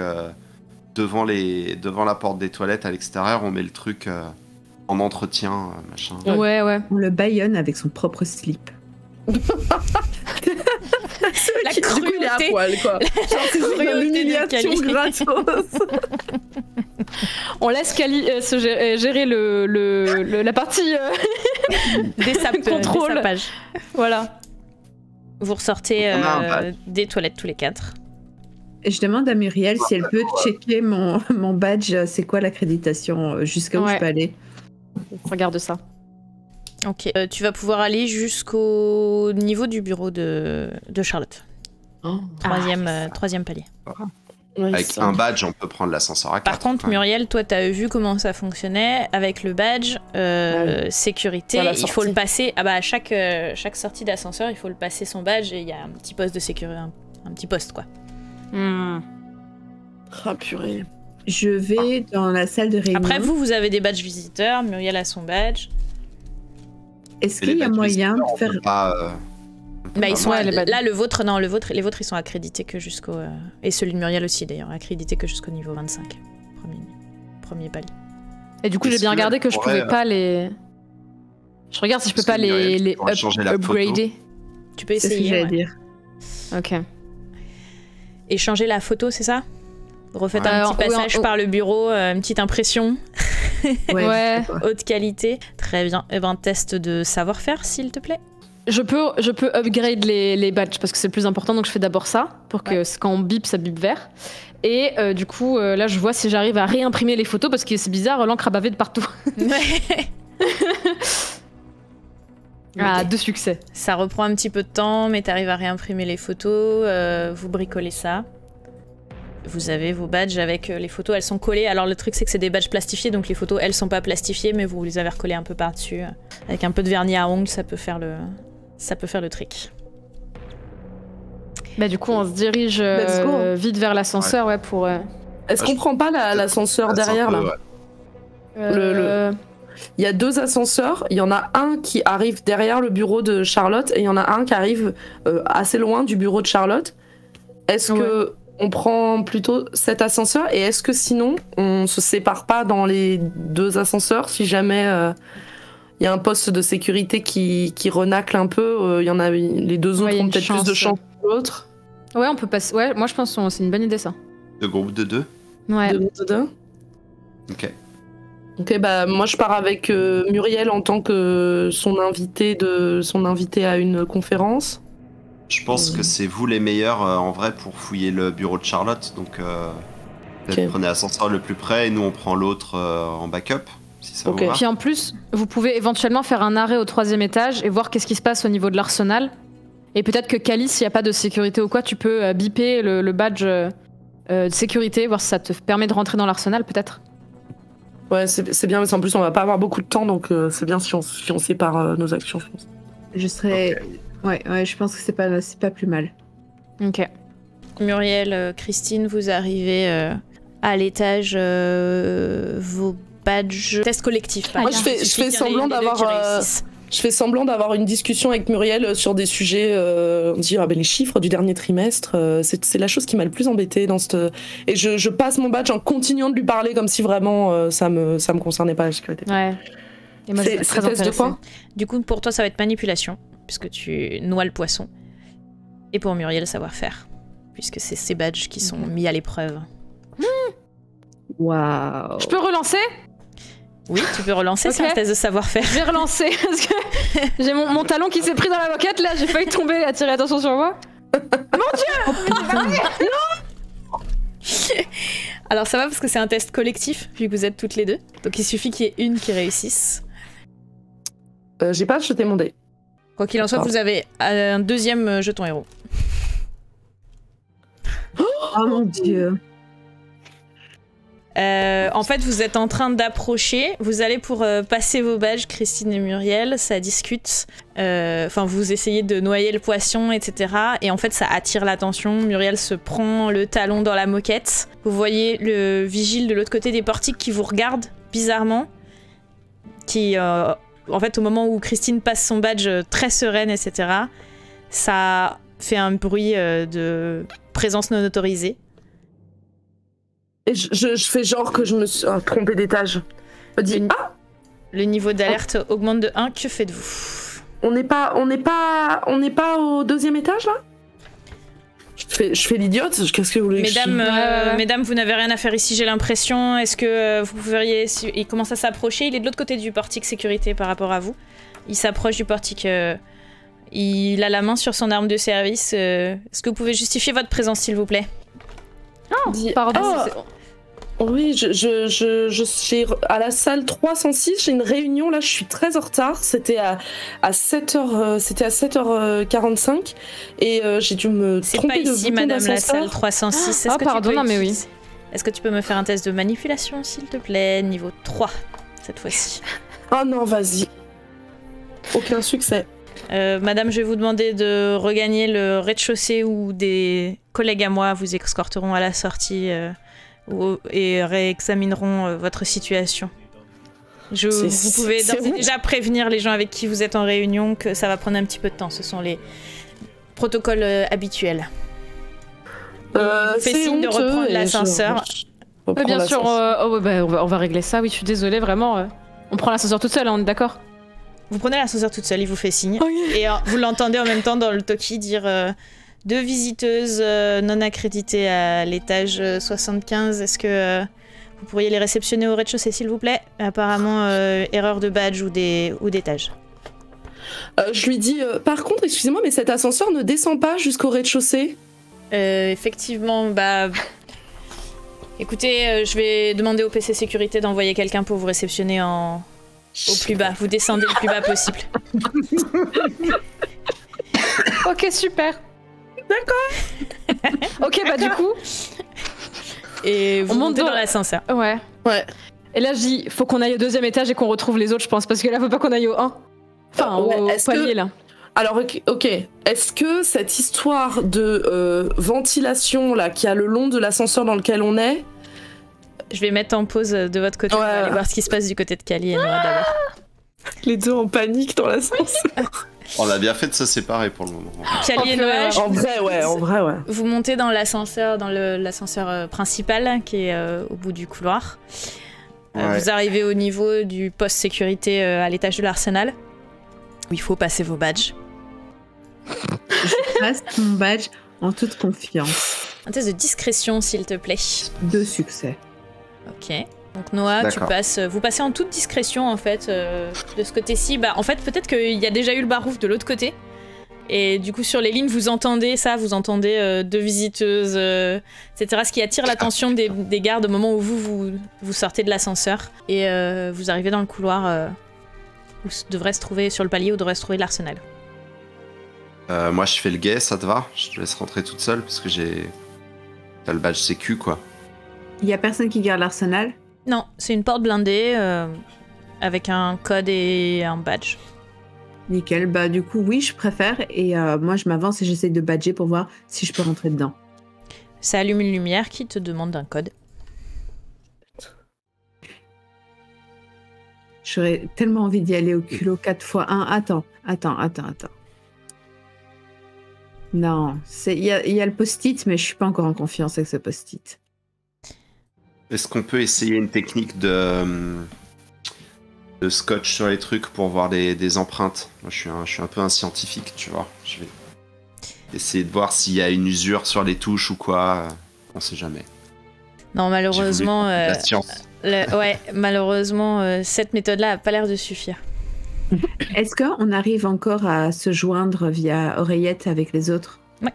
devant la porte des toilettes à l'extérieur, on met le truc en entretien, machin. Ouais. On le bâillonne avec son propre slip. La Du coup, il est à cruauté. poil, quoi. Genre, c'est une cruauté de humiliation Cali. gratos. On laisse Cali gérer la partie. Des Contrôle. sapages. Voilà. Vous ressortez On a un badge. des toilettes tous les 4. Et je demande à Muriel si elle peut checker mon badge, c'est quoi l'accréditation, jusqu'à où Ouais. je peux aller. Regarde ça. Ok. Tu vas pouvoir aller jusqu'au niveau du bureau de Charlotte. Troisième palier. Avec un badge, on peut prendre l'ascenseur à 4. Par contre, Muriel, toi, t'as vu comment ça fonctionnait avec le badge sécurité. À la Il faut sortie. le passer. Ah bah à chaque sortie d'ascenseur, il faut le passer son badge et il y a un petit poste de sécurité, un petit poste quoi. Ah, purée. Je vais dans la salle de réunion. Après vous avez des badges visiteurs. Muriel a son badge. Est-ce qu'il y a moyen de faire... Bah, ils sont Ouais, les badges. là le vôtre les vôtres ils sont accrédités que jusqu'au et celui de Muriel aussi d'ailleurs accrédité que jusqu'au niveau 25. Premier palier. Et du coup, Et j'ai bien celui-là, regardé que je pourrait, pouvais pas les. Je regarde si je peux Parce pas que Muriel, les tu pourrais changer la photo. upgrader. Tu peux C'est ce que essayer. j'allais Ouais. dire. Ok. Et changer la photo, c'est ça? Refaites Ouais. un petit Oui, passage par le bureau, une petite impression. Ouais. je sais pas. Haute qualité. Très bien. Et ben, test de savoir-faire, s'il te plaît. Je peux upgrade les badges parce que c'est le plus important, donc je fais d'abord ça pour que quand on bip, ça bip vert. Et du coup, là, je vois si j'arrive à réimprimer les photos parce que c'est bizarre, l'encre a bavé de partout. Ah, 2 succès. Ça reprend un petit peu de temps, mais t'arrives à réimprimer les photos. Vous bricolez ça. Vous avez vos badges avec les photos, elles sont collées. Alors le truc, c'est que c'est des badges plastifiés, donc les photos, elles sont pas plastifiées, mais vous les avez recollées un peu par-dessus. Avec un peu de vernis à ongles, ça peut faire le trick. Bah, du coup, on se dirige Let's go. vite vers l'ascenseur, ouais, pour. Est-ce qu'on prend pas l'ascenseur derrière, là? Il y a 2 ascenseurs, il y en a un qui arrive derrière le bureau de Charlotte et il y en a un qui arrive assez loin du bureau de Charlotte. Est-ce que on prend plutôt cet ascenseur et est-ce que sinon on se sépare pas dans les 2 ascenseurs si jamais il y a un poste de sécurité qui renacle un peu, il y en a les 2 autres Ouais, y a ont une peut-être plus de chance. chance que l'autre. Ouais, on peut passer. Ouais, moi je pense que c'est une bonne idée ça. De groupe de 2. Ouais. De 2. Ok. Ok, bah moi je pars avec Muriel en tant que son invité à une conférence. Je pense que c'est vous les meilleurs en vrai pour fouiller le bureau de Charlotte. Donc peut-être Ok. prenez l'ascenseur le plus près et nous on prend l'autre en backup. Si ça Ok. vous va. Puis en plus, vous pouvez éventuellement faire un arrêt au 3e étage et voir qu'est-ce qui se passe au niveau de l'arsenal. Et peut-être que Cali, s'il n'y a pas de sécurité ou quoi, tu peux biper le badge de sécurité, voir si ça te permet de rentrer dans l'arsenal, peut-être. Ouais, c'est bien, mais en plus on va pas avoir beaucoup de temps, donc c'est bien si on sépare nos actions, je pense. Je serais... Ok. Ouais, je pense que c'est pas plus mal. Ok. Muriel, Christine, vous arrivez à l'étage, vos badges. Test collectif, par Moi, exemple. je fais Il suffit qu'il y en ait semblant une des deux qui d'avoir, réussissent. Je fais semblant d'avoir une discussion avec Muriel sur des sujets. On dit les chiffres du dernier trimestre, c'est la chose qui m'a le plus embêtée dans cette. Et je passe mon badge en continuant de lui parler comme si vraiment ça me concernait pas la sécurité. Ouais. Et moi, je suis C'est très test de intéressée. quoi? Du coup, pour toi, ça va être manipulation, puisque tu noies le poisson. Et pour Muriel, savoir-faire, puisque c'est ces badges qui sont mis à l'épreuve. Waouh. Je peux relancer? Oui, tu peux relancer, c'est Ok. un test de savoir-faire. Je vais relancer parce que j'ai mon talon qui s'est pris dans la moquette là, j'ai failli tomber, attirer l'attention sur moi. Alors ça va parce que c'est un test collectif, vu que vous êtes toutes les deux. Donc il suffit qu'il y ait une qui réussisse. J'ai pas jeté mon dé. Quoi qu'il en soit, D'accord. vous avez un deuxième jeton héros. Oh mon dieu. En fait, vous êtes en train d'approcher. Vous allez pour passer vos badges, Christine et Muriel. Ça discute. Enfin, vous essayez de noyer le poisson, etc. Et en fait, ça attire l'attention. Muriel se prend le talon dans la moquette. Vous voyez le vigile de l'autre côté des portiques qui vous regarde bizarrement. Qui, en fait, au moment où Christine passe son badge très sereine, etc., ça fait un bruit de présence non autorisée. Et je fais genre que je me suis trompée d'étage. Le niveau d'alerte augmente de 1. Que faites-vous? On n'est pas au 2e étage là? Je fais l'idiote. Qu'est-ce que vous voulez? Mesdames, vous n'avez rien à faire ici, j'ai l'impression. Est-ce que vous pouveriez... Il commence à s'approcher. Il est de l'autre côté du portique sécurité par rapport à vous. Il s'approche du portique. Il a la main sur son arme de service. Est-ce que vous pouvez justifier votre présence, s'il vous plaît? Pardon. Oui, je suis à la salle 306, j'ai une réunion, là je suis très en retard, c'était à 7h45 et j'ai dû me tromper de bouton. C'est pas ici, madame, la salle 306. Pardon, non mais oui. Est-ce que tu peux me faire un test de manipulation, s'il te plaît, niveau 3, cette fois-ci? Oh non, vas-y. Aucun succès. Madame, je vais vous demander de regagner le rez-de-chaussée où des collègues à moi vous escorteront à la sortie et réexamineront votre situation. Vous pouvez d'ores et déjà prévenir les gens avec qui vous êtes en réunion que ça va prendre un petit peu de temps. Ce sont les protocoles habituels. Fais signe de reprendre l'ascenseur. Bien sûr, on va régler ça. Oui, je suis désolée, vraiment. On prend l'ascenseur toute seule, on est d'accord? Vous prenez l'ascenseur toute seule, il vous fait signe. Okay. Et vous l'entendez en même temps dans le talkie dire 2 visiteuses non accréditées à l'étage 75. Est-ce que vous pourriez les réceptionner au rez-de-chaussée, s'il vous plaît? Apparemment, erreur de badge ou d'étage. Je lui dis, par contre, excusez-moi, mais cet ascenseur ne descend pas jusqu'au rez-de-chaussée? Effectivement, écoutez, je vais demander au PC Sécurité d'envoyer quelqu'un pour vous réceptionner au plus bas. Vous descendez le plus bas possible. Ok, super. D'accord. Ok, du coup... Et vous montez dans l'ascenseur. Ouais. Et là, je dis, faut qu'on aille au 2e étage et qu'on retrouve les autres, je pense, parce que là, faut pas qu'on aille au 1. Enfin, au palier, là. Alors, ok. Est-ce que cette histoire de ventilation, là, qu'il y a le long de l'ascenseur dans lequel on est... Je vais mettre en pause de votre côté, on va aller voir ce qui se passe du côté de Kali et Noah d'abord. Les deux en panique dans l'ascenseur. On a bien fait de se séparer pour le moment. Kali et Noah, en vrai, ouais. Vous montez dans l'ascenseur, l'ascenseur principal qui est au bout du couloir. Vous arrivez au niveau du poste sécurité à l'étage de l'Arsenal, où il faut passer vos badges. Je passe mon badge en toute confiance. Un test de discrétion, s'il te plaît. 2 succès. Ok. Donc Noah, vous passez en toute discrétion en fait de ce côté-ci. En fait, peut-être qu'il y a déjà eu le barouf de l'autre côté. Et du coup, sur les lignes, vous entendez 2 visiteuses, etc. Ce qui attire l'attention des gardes au moment où vous sortez de l'ascenseur. Et vous arrivez dans le couloir où devrait se trouver, sur le palier, où devrait se trouver l'Arsenal. Moi, je fais le guet, ça te va? Je te laisse rentrer toute seule parce que t'as le badge sécu, quoi. Il y a personne qui garde l'Arsenal? Non, c'est une porte blindée avec un code et un badge. Nickel, du coup oui, je préfère et moi je m'avance et j'essaie de badger pour voir si je peux rentrer dedans. Ça allume une lumière qui te demande un code. J'aurais tellement envie d'y aller au culot 4x1. Attends. Non, il y a le post-it, mais je suis pas encore en confiance avec ce post-it. Est-ce qu'on peut essayer une technique de scotch sur les trucs pour voir des empreintes? Moi, je suis un peu un scientifique, tu vois. Je vais essayer de voir s'il y a une usure sur les touches ou quoi. On sait jamais. Non, malheureusement, la science. Malheureusement, cette méthode-là a pas l'air de suffire. Est-ce qu'on arrive encore à se joindre via oreillette avec les autres? Ouais.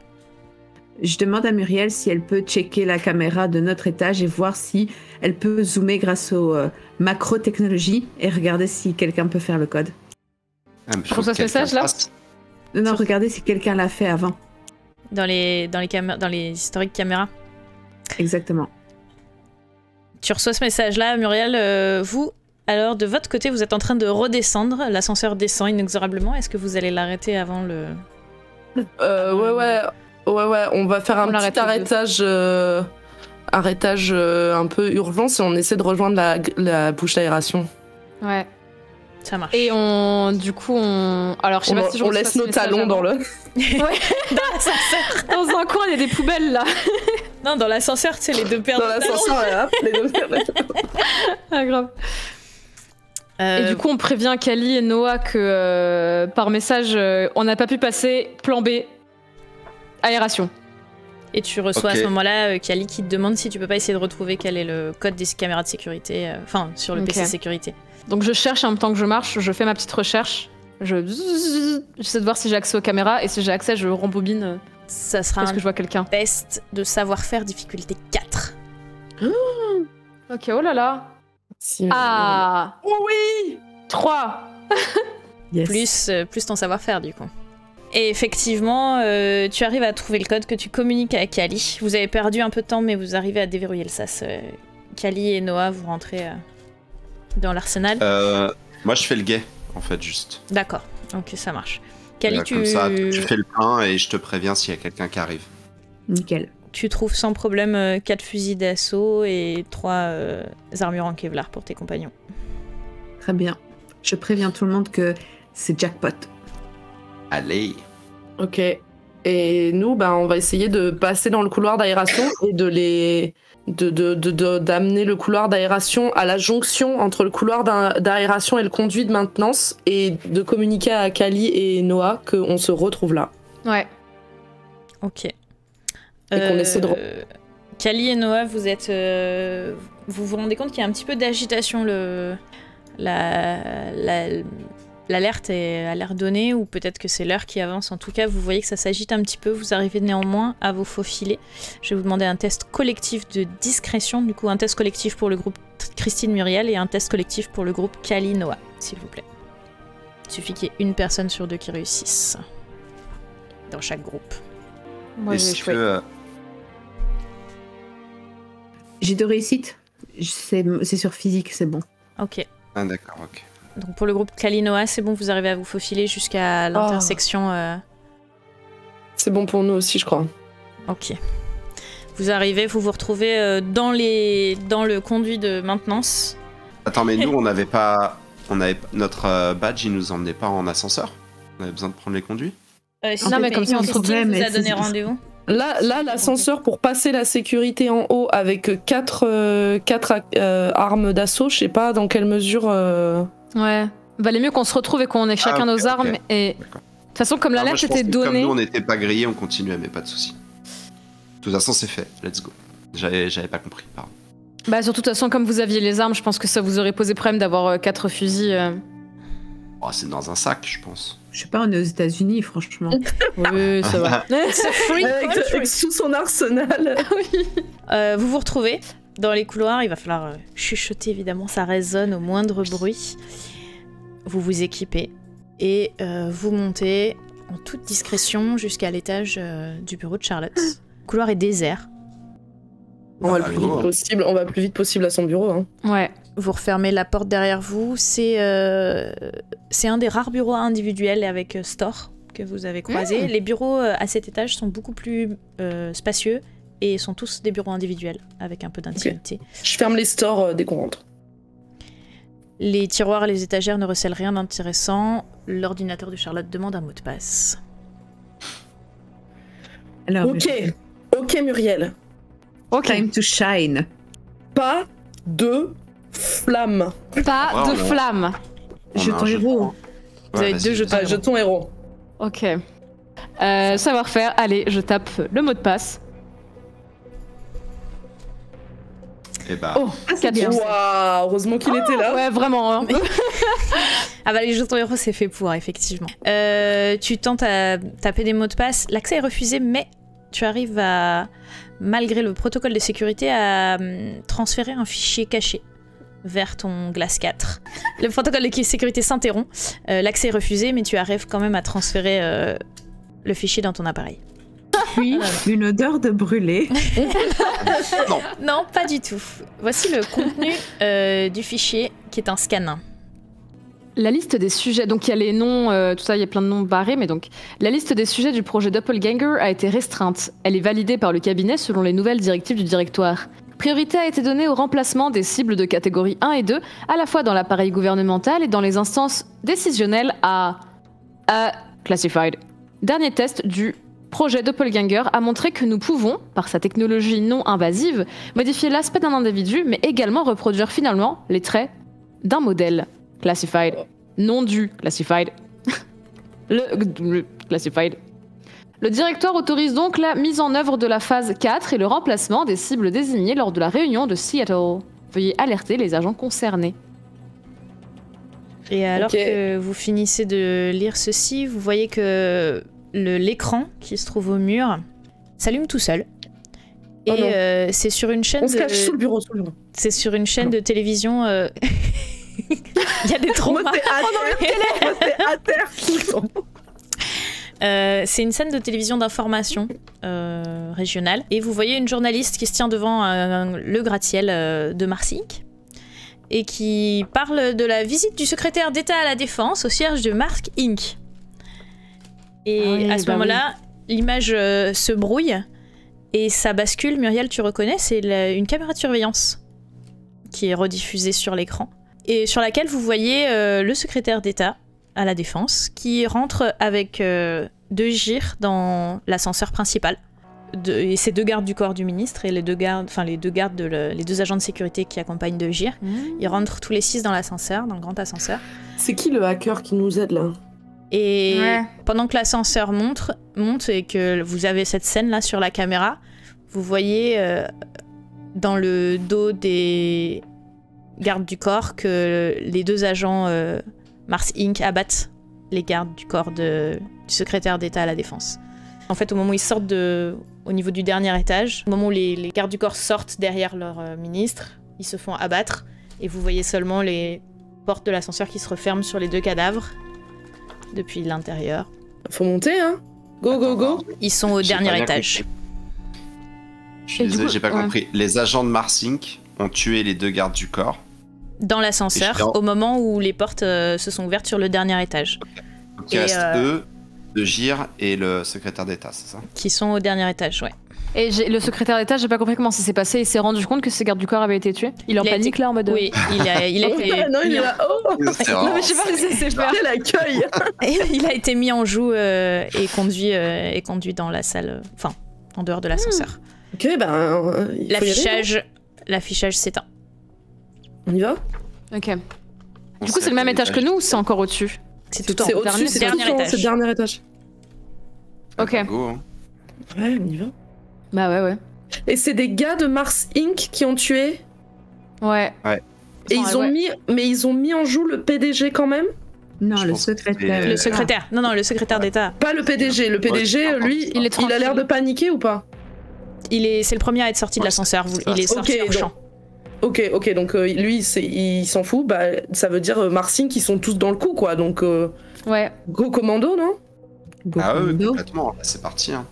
Je demande à Muriel si elle peut checker la caméra de notre étage et voir si elle peut zoomer grâce aux macro-technologies et regarder si quelqu'un peut faire le code. Je reçois ce message-là? Non, regardez si quelqu'un l'a fait avant. Dans les historiques caméras. Exactement. Tu reçois ce message-là, Muriel. Vous, alors de votre côté, vous êtes en train de redescendre. L'ascenseur descend inexorablement. Est-ce que vous allez l'arrêter avant le... Ouais, on va faire un petit arrêtage un peu urgence et on essaie de rejoindre la bouche d'aération. Ouais. Ça marche. Et du coup, alors je sais pas si on laisse nos talons dans le... Ouais. Dans l'ascenseur. Dans un coin, il y a des poubelles là. Non, dans l'ascenseur, tu sais, les deux paires dans de talons. Dans l'ascenseur, les deux paires de talons. Ah, grave. Et du coup, on prévient Kali et Noah que par message, on n'a pas pu passer plan B, aération. Et tu reçois à ce moment-là Kali qui te demande si tu peux pas essayer de retrouver quel est le code des caméras de sécurité, enfin sur le PC sécurité. Donc je cherche en même temps que je marche, je fais ma petite recherche, j'essaie de voir si j'ai accès aux caméras et si j'ai accès, je rembobine. Ça sera que je vois quelqu'un. Test de savoir-faire difficulté 4. Ok, oh là là. Si, ah oui 3 Yes. Plus ton savoir-faire du coup. Et effectivement, tu arrives à trouver le code que tu communiques à Kali. Vous avez perdu un peu de temps, mais vous arrivez à déverrouiller le sas. Kali et Noah, vous rentrez dans l'arsenal. Moi, je fais le guet, en fait, juste. D'accord, ok, ça marche. Kali, Comme ça, tu fais le plein et je te préviens s'il y a quelqu'un qui arrive. Nickel. Tu trouves sans problème 4 fusils d'assaut et 3 armures en Kevlar pour tes compagnons. Très bien. Je préviens tout le monde que c'est jackpot. Allez. Ok. Et nous, on va essayer de passer dans le couloir d'aération et d'amener le couloir d'aération à la jonction entre le couloir d'aération et le conduit de maintenance et de communiquer à Kali et Noah qu'on se retrouve là. Ouais. Ok. Et qu'on essaie de... Kali et Noah, vous êtes... vous vous rendez compte qu'il y a un petit peu d'agitation, l'alerte a l'air donnée, ou peut-être que c'est l'heure qui avance. En tout cas, vous voyez que ça s'agite un petit peu. Vous arrivez néanmoins à vous faufiler. Je vais vous demander un test collectif de discrétion. Du coup, un test collectif pour le groupe Christine Muriel et un test collectif pour le groupe Kali Noah, s'il vous plaît. Il suffit qu'il y ait une personne sur 2 qui réussisse dans chaque groupe. Moi, Est-ce que... J'ai 2 réussites. C'est sur physique, c'est bon. Ok. Ah d'accord, ok. Donc pour le groupe Kali Noah, c'est bon, vous arrivez à vous faufiler jusqu'à l'intersection. C'est bon pour nous aussi, je crois. Ok. Vous arrivez, vous vous retrouvez dans le conduit de maintenance. Attends, mais nous, on avait notre badge, il nous emmenait pas en ascenseur. On avait besoin de prendre les conduits. Non, mais comme ça, on se Christine trouvait, vous a donné rendez-vous. Là, l'ascenseur pour passer la sécurité en haut avec 4 armes d'assaut, je sais pas dans quelle mesure. Ouais. Valait mieux qu'on se retrouve et qu'on ait chacun nos armes. Et de toute façon, comme l'alerte était donnée. Comme nous, on n'était pas grillés, on continuait, mais pas de soucis. De toute façon, c'est fait. Let's go. J'avais pas compris, pardon. Bah, surtout, de toute façon, comme vous aviez les armes, je pense que ça vous aurait posé problème d'avoir 4 fusils. Oh, c'est dans un sac, je pense. Je sais pas, on est aux États-Unis, franchement. Oui, ça va. Avec tout son arsenal. Oui. Vous vous retrouvez dans les couloirs. Il va falloir chuchoter, évidemment, ça résonne au moindre bruit. Vous vous équipez et vous montez en toute discrétion jusqu'à l'étage du bureau de Charlotte. Le couloir est désert. On va le plus vite possible à son bureau. Hein. Ouais. Vous refermez la porte derrière vous. C'est un des rares bureaux individuels avec store que vous avez croisé. Les bureaux à cet étage sont beaucoup plus spacieux et sont tous des bureaux individuels avec un peu d'intimité. Okay. Je ferme les stores dès qu'on rentre. Les tiroirs et les étagères ne recèlent rien d'intéressant. L'ordinateur de Charlotte demande un mot de passe. Alors, Ok Muriel. Time to shine. Pas de flamme. Pas de flamme. Jetons héros. Vous avez 2 jetons. Jetons héros. Ok. Savoir-faire. Allez, je tape le mot de passe. Et bah. Oh, c'est bien. Waouh, heureusement qu'il était là. Ouais, vraiment. Hein. Ah bah les jetons héros c'est fait pour, effectivement. Tu tentes à taper des mots de passe. L'accès est refusé, mais tu arrives à, malgré le protocole de sécurité, à transférer un fichier caché vers ton Glass 4. Le protocole de sécurité s'interrompt. L'accès est refusé, mais tu arrives quand même à transférer le fichier dans ton appareil. Puis une odeur de brûlé. Non. Non, pas du tout. Voici le contenu du fichier qui est un scan. La liste des sujets, donc il y a les noms, tout ça, il y a plein de noms barrés, mais donc la liste des sujets du projet Doppelganger a été restreinte. Elle est validée par le cabinet selon les nouvelles directives du directoire. Priorité a été donnée au remplacement des cibles de catégorie 1 et 2, à la fois dans l'appareil gouvernemental et dans les instances décisionnelles à Classified. Dernier test du projet Doppelganger a montré que nous pouvons, par sa technologie non invasive, modifier l'aspect d'un individu, mais également reproduire finalement les traits d'un modèle. Classified. Non du Classified. le Classified. Le directoire autorise donc la mise en œuvre de la phase 4 et le remplacement des cibles désignées lors de la réunion de Seattle. Veuillez alerter les agents concernés. Et alors que vous finissez de lire ceci, vous voyez que l'écran qui se trouve au mur s'allume tout seul. Et c'est sur une chaîne. On se cache sous le bureau. C'est sur une chaîne de télévision. Il y a des traumas. Moi, c'est à terre tout le temps. C'est une scène de télévision d'information régionale. Et vous voyez une journaliste qui se tient devant le gratte-ciel de Mars Inc. Et qui parle de la visite du secrétaire d'État à la Défense au siège de Mars Inc. Et à ce moment-là, l'image se brouille et ça bascule. Muriel, tu reconnais, c'est une caméra de surveillance qui est rediffusée sur l'écran. Et sur laquelle vous voyez le secrétaire d'État à la Défense qui rentre avec 2 GIR dans l'ascenseur principal. Et c'est 2 gardes du corps du ministre et les 2 gardes, les 2 agents de sécurité qui accompagnent 2 GIR. Ils rentrent tous les 6 dans l'ascenseur, dans le grand ascenseur. C'est qui le hacker qui nous aide là? Et pendant que l'ascenseur monte et que vous avez cette scène là sur la caméra, vous voyez dans le dos des gardes du corps que les 2 agents Mars Inc. abattent les gardes du corps du secrétaire d'État à la Défense. En fait, au moment où ils sortent au niveau du dernier étage, au moment où les gardes du corps sortent derrière leur ministre, ils se font abattre et vous voyez seulement les portes de l'ascenseur qui se referment sur les 2 cadavres depuis l'intérieur. Faut monter, hein? Go, go, go! Ils sont au dernier étage. Je suis désolé, j'ai pas compris. Les agents de Mars Inc. ont tué les 2 gardes du corps. Dans l'ascenseur, au moment où les portes se sont ouvertes sur le dernier étage. Donc il reste eux, le GIR et le secrétaire d'État, c'est ça? Qui sont au dernier étage, ouais. Et le secrétaire d'État, j'ai pas compris comment ça s'est passé. Il s'est rendu compte que ses gardes du corps avaient été tués. Il est en panique là en mode. Oui, il a été. Non, il est là. Oh non, mais je sais pas si ça s'est fait. Quel accueil! Il a été mis en joue et conduit dans la salle, enfin, en dehors de l'ascenseur. Ok, ben. L'affichage s'éteint. On y va? Ok. Du coup, c'est le même étage que nous ou c'est encore au-dessus? C'est tout en C'est au-dessus, c'est le dernier étage. Ok. Go, hein. Ouais, on y va. Bah ouais. Et c'est des gars de Mars Inc. qui ont tué? Ouais. Et ils ont mis en joue le PDG quand même? Non, le secrétaire. Le secrétaire. Non, le secrétaire d'État. Pas le PDG. Le PDG, lui, il a l'air de paniquer ou pas? C'est le premier à être sorti de l'ascenseur. Il est sorti au champ. Ok, donc lui, il s'en fout. Bah, ça veut dire Mars Inc. Ils sont tous dans le coup, quoi. Donc, ouais. Go commando, non? Oui, complètement. Là, c'est parti. Hein.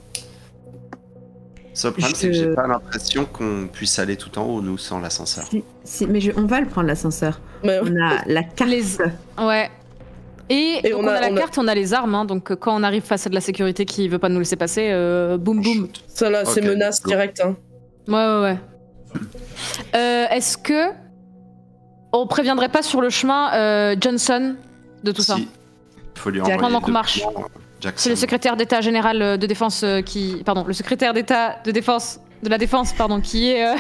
Le seul problème, c'est que j'ai pas l'impression qu'on puisse aller tout en haut, nous, sans l'ascenseur. Si, mais on va le prendre, l'ascenseur. Mais on a la carte. Ouais. Et donc on a la carte, on a les armes. Hein, donc quand on arrive face à de la sécurité qui veut pas nous laisser passer, boum boum. Ça là, c'est menace directe. Hein. Ouais. Est-ce que on préviendrait pas sur le chemin Johnson de tout ça? Il faut lui envoyer pendant qu'on marche. C'est le secrétaire d'État général de défense le secrétaire d'État de défense de la défense qui est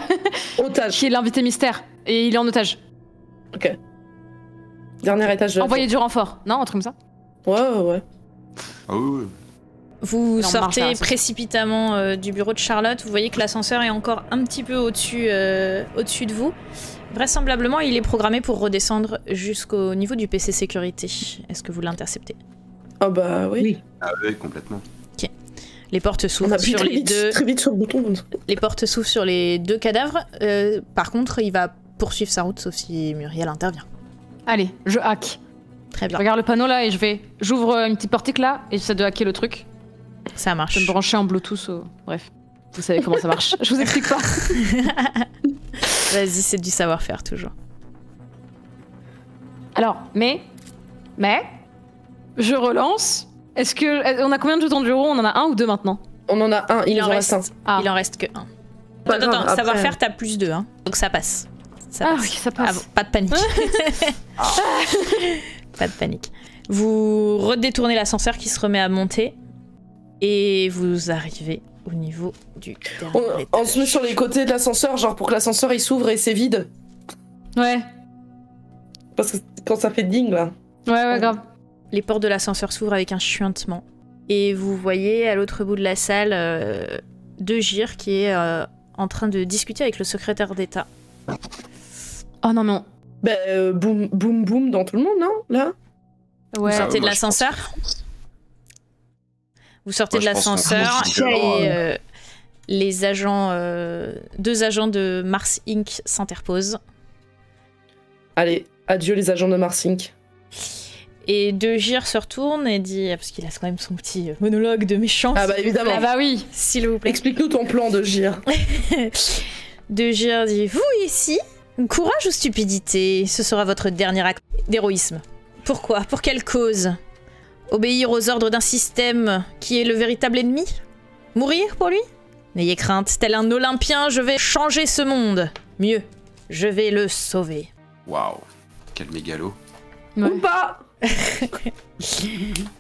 otage, qui est l'invité mystère et il est en otage. Ok. Dernier étage. Envoyer du renfort, non, un truc comme ça. Ouais. Ah oui. Vous sortez précipitamment du bureau de Charlotte. Vous voyez que l'ascenseur est encore un petit peu au-dessus de vous. Vraisemblablement, il est programmé pour redescendre jusqu'au niveau du PC sécurité. Est-ce que vous l'interceptez? Ah bah oui. Ah oui, complètement. Ok. Les portes s'ouvrent sur les deux. Très vite sur le bouton. Les portes s'ouvrent sur les 2 cadavres. Par contre, il va poursuivre sa route, sauf si Muriel intervient. Allez, je hack. Très bien. Je regarde le panneau là et j'ouvre une petite portique là et j'essaie de hacker le truc. Ça marche. Je vais me brancher en Bluetooth. Bref, vous savez comment ça marche. Je vous explique pas. Vas-y, c'est du savoir-faire toujours. Alors, mais, je relance. Est-ce que on a combien de jetons du héros? On en a un ou deux maintenant? On en a un, il en reste un. Ah. Il en reste que un. Pas Attends, grave, après- savoir-faire, t'as plus 2, hein. Donc ça passe. Ça Ah passe. oui, ça passe. Pas de panique. Pas de panique. Vous redétournez l'ascenseur qui se remet à monter et vous arrivez au niveau du dernier On se met sur les côtés de l'ascenseur, genre pour que l'ascenseur il s'ouvre et c'est vide. Ouais, Parce que quand ça fait ding là. ouais, grave. Les portes de l'ascenseur s'ouvrent avec un chuintement et vous voyez à l'autre bout de la salle De Gir qui est en train de discuter avec le secrétaire d'État. Oh non, non. Bah, boum, boum, boum dans tout le monde, non? Là? Vous Ouais. sortez de moi, l'ascenseur. Vous sortez Moi, de je pense l'ascenseur qu'on et les agents, 2 agents de Mars Inc. s'interposent. Allez, adieu les agents de Mars Inc. Et De Gir se retourne et dit, parce qu'il a quand même son petit monologue de méchant. Ah bah évidemment. Ah bah oui. S'il vous plaît. Explique-nous ton plan de Gir. De Gir dit, vous ici, courage ou stupidité, ce sera votre dernier acte d'héroïsme. Pourquoi? Pour quelle cause? Obéir aux ordres d'un système qui est le véritable ennemi? Mourir pour lui? N'ayez crainte, tel un Olympien, je vais changer ce monde. Mieux, je vais le sauver. Waouh, quel mégalo. Ouais. Ou pas?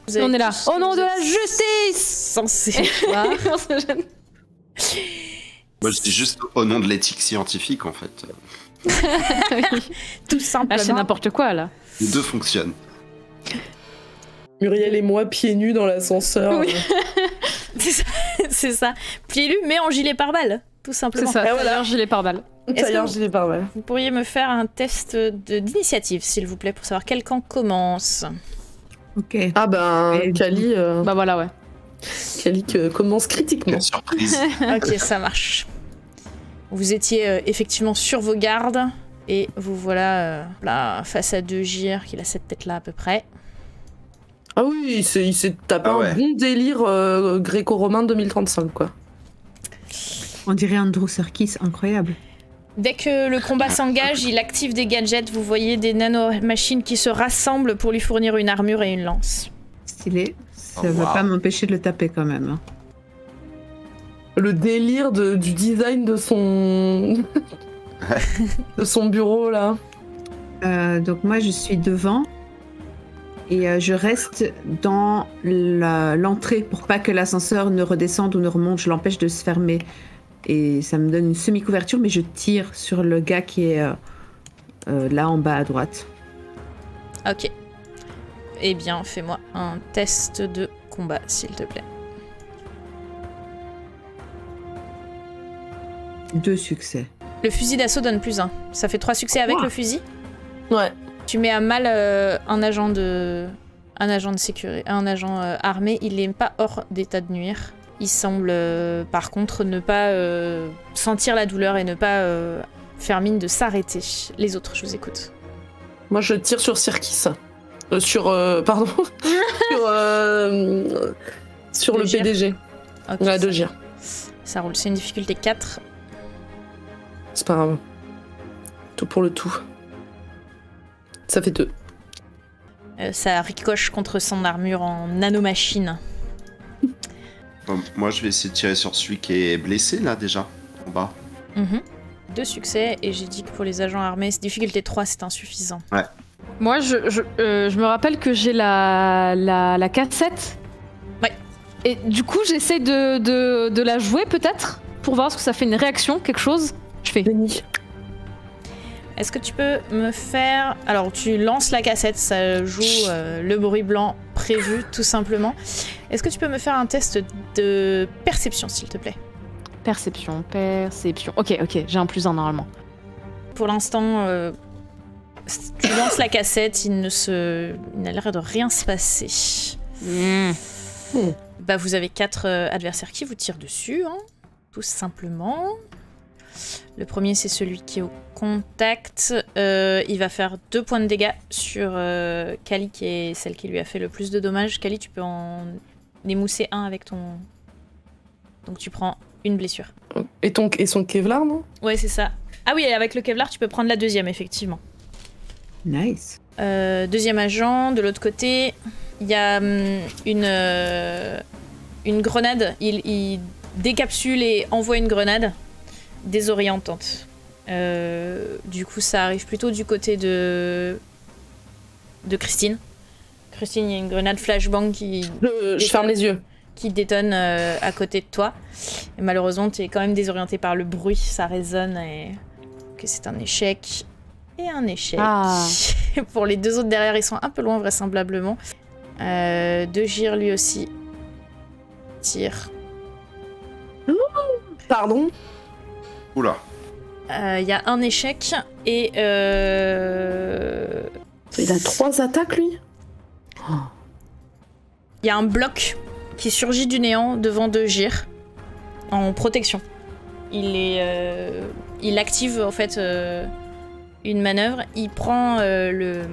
Vous avez On est là. tous Au nom ce de que la vous justice. censé voir. On se gêne. Moi, je dis juste au nom de l'éthique scientifique, en fait. Tout Ah, simplement. c'est n'importe quoi là. Les deux fonctionnent. Muriel et moi pieds nus dans l'ascenseur. Oui. C'est ça. Pieds nus, mais en gilet pare-balles. Tout C'est simplement. ça. Et voilà. D'ailleurs, gilet pare-balles. Est-ce D'ailleurs, que- je l'ai pas mal. Vous pourriez me faire un test d'initiative, s'il vous plaît, pour savoir quel camp commence. Ok. Ah ben, Et- Kali, Bah voilà, ouais. Kali commence critiquement. Quelle surprise. Ok, ça marche. Vous étiez effectivement sur vos gardes et vous voilà là face à De Gir qui a cette tête-là à peu près. Ah oui, il s'est tapé Ah ouais. un bon délire gréco-romain 2035, quoi. On dirait Andrew Serkis, incroyable. Dès que le combat s'engage, il active des gadgets. Vous voyez des nanomachines qui se rassemblent pour lui fournir une armure et une lance. Stylé. Ça Oh, va wow. pas m'empêcher de le taper quand même. Hein. Le délire du design de son... de son bureau, là. Donc moi je suis devant et je reste dans l'entrée pour pas que l'ascenseur ne redescende ou ne remonte. Je l'empêche de se fermer et ça me donne une semi-couverture, mais je tire sur le gars qui est là en bas à droite. Ok. Eh bien, fais-moi un test de combat, s'il te plaît. 2 succès. Le fusil d'assaut donne +1. Ça fait 3 succès avec Wow. le fusil. Ouais. Tu mets à mal un agent de sécurité, un agent armé. Il n'est pas hors d'état de nuire. Il semble, par contre, ne pas sentir la douleur et ne pas faire mine de s'arrêter. Les autres, je vous écoute. Moi, je tire sur Sirkis. Pardon. sur le De Gir. PDG. Ok, Ouais, de Gir. ça roule. C'est une difficulté 4. C'est pas grave. Tout pour le tout. Ça fait 2. Ça ricoche contre son armure en nanomachine. Bon, moi, je vais essayer de tirer sur celui qui est blessé, là, déjà, en bas. 2 succès, et j'ai dit que pour les agents armés, difficulté 3, c'est insuffisant. Moi, je me rappelle que j'ai la cassette. Ouais. Et du coup, j'essaie de la jouer peut-être pour voir ce que ça fait une réaction, quelque chose. Je fais. Denis. Est-ce que tu peux me faire... Alors, tu lances la cassette, ça joue le bruit blanc prévu, tout simplement. Est-ce que tu peux me faire un test de perception, s'il te plaît? Perception. Ok, j'ai un +1 normalement. Pour l'instant, tu lances la cassette, il n'a l'air de rien se passer. Bah, vous avez 4 adversaires qui vous tirent dessus, hein, tout simplement. Le premier, c'est celui qui est au contact. Il va faire 2 points de dégâts sur Kali, qui est celle qui lui a fait le plus de dommages. Kali, tu peux en émoussé 1 avec ton... Donc tu prends une blessure. Et son Kevlar, non? Ouais, c'est ça. Ah oui, et avec le Kevlar, tu peux prendre la deuxième, effectivement. Nice. Deuxième agent, de l'autre côté, il y a une grenade. Il décapsule et envoie une grenade désorientante. Du coup, ça arrive plutôt du côté de Christine. Christine, il y a une grenade flashbang qui... Je ferme les yeux. Qui détonne à côté de toi. Et malheureusement, tu es quand même désorienté par le bruit, ça résonne et que c'est un échec. Et un échec. Ah. Pour les deux autres derrière, ils sont un peu loin vraisemblablement. De Gir lui aussi. Tire. Pardon? Oula. Il y a un échec et... Il a 3 attaques, lui? Il y a un bloc qui surgit du néant devant De Gir en protection. Il active en fait une manœuvre. Il prend le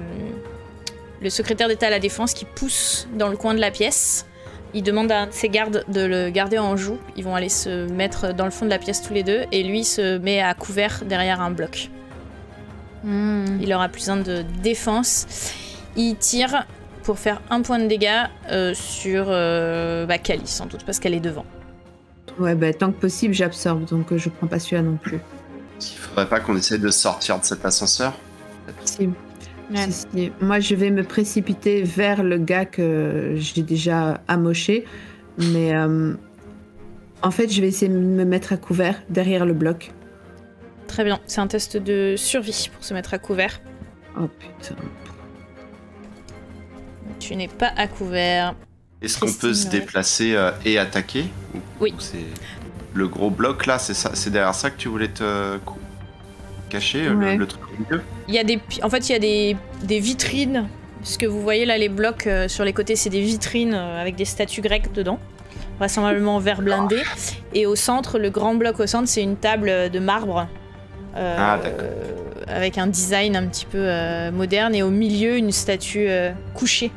secrétaire d'État à la Défense qui pousse dans le coin de la pièce. Il demande à un de ses gardes de le garder en joue. Ils vont aller se mettre dans le fond de la pièce tous les deux et lui se met à couvert derrière un bloc. Il aura plus 1 de défense. Il tire pour faire 1 point de dégâts sur Kali, sans doute, parce qu'elle est devant. Ouais, bah tant que possible, j'absorbe, donc je prends pas celui-là non plus. Il faudrait pas qu'on essaye de sortir de cet ascenseur? Si. Si. Moi, je vais me précipiter vers le gars que j'ai déjà amoché, mais en fait, je vais essayer de me mettre à couvert derrière le bloc. Très bien, c'est un test de survie pour se mettre à couvert. Oh putain. Tu n'es pas à couvert. Est-ce qu'on peut se déplacer et attaquer? Oui. C'est le gros bloc là, c'est ça, c'est derrière ça que tu voulais te cacher, ouais. le truc au milieu? Il y a des vitrines. Ce que vous voyez là, les blocs sur les côtés, c'est des vitrines avec des statues grecques dedans, vraisemblablement en verre blindé. Et au centre, le grand bloc au centre, c'est une table de marbre avec un design un petit peu moderne. Et au milieu, une statue couchée,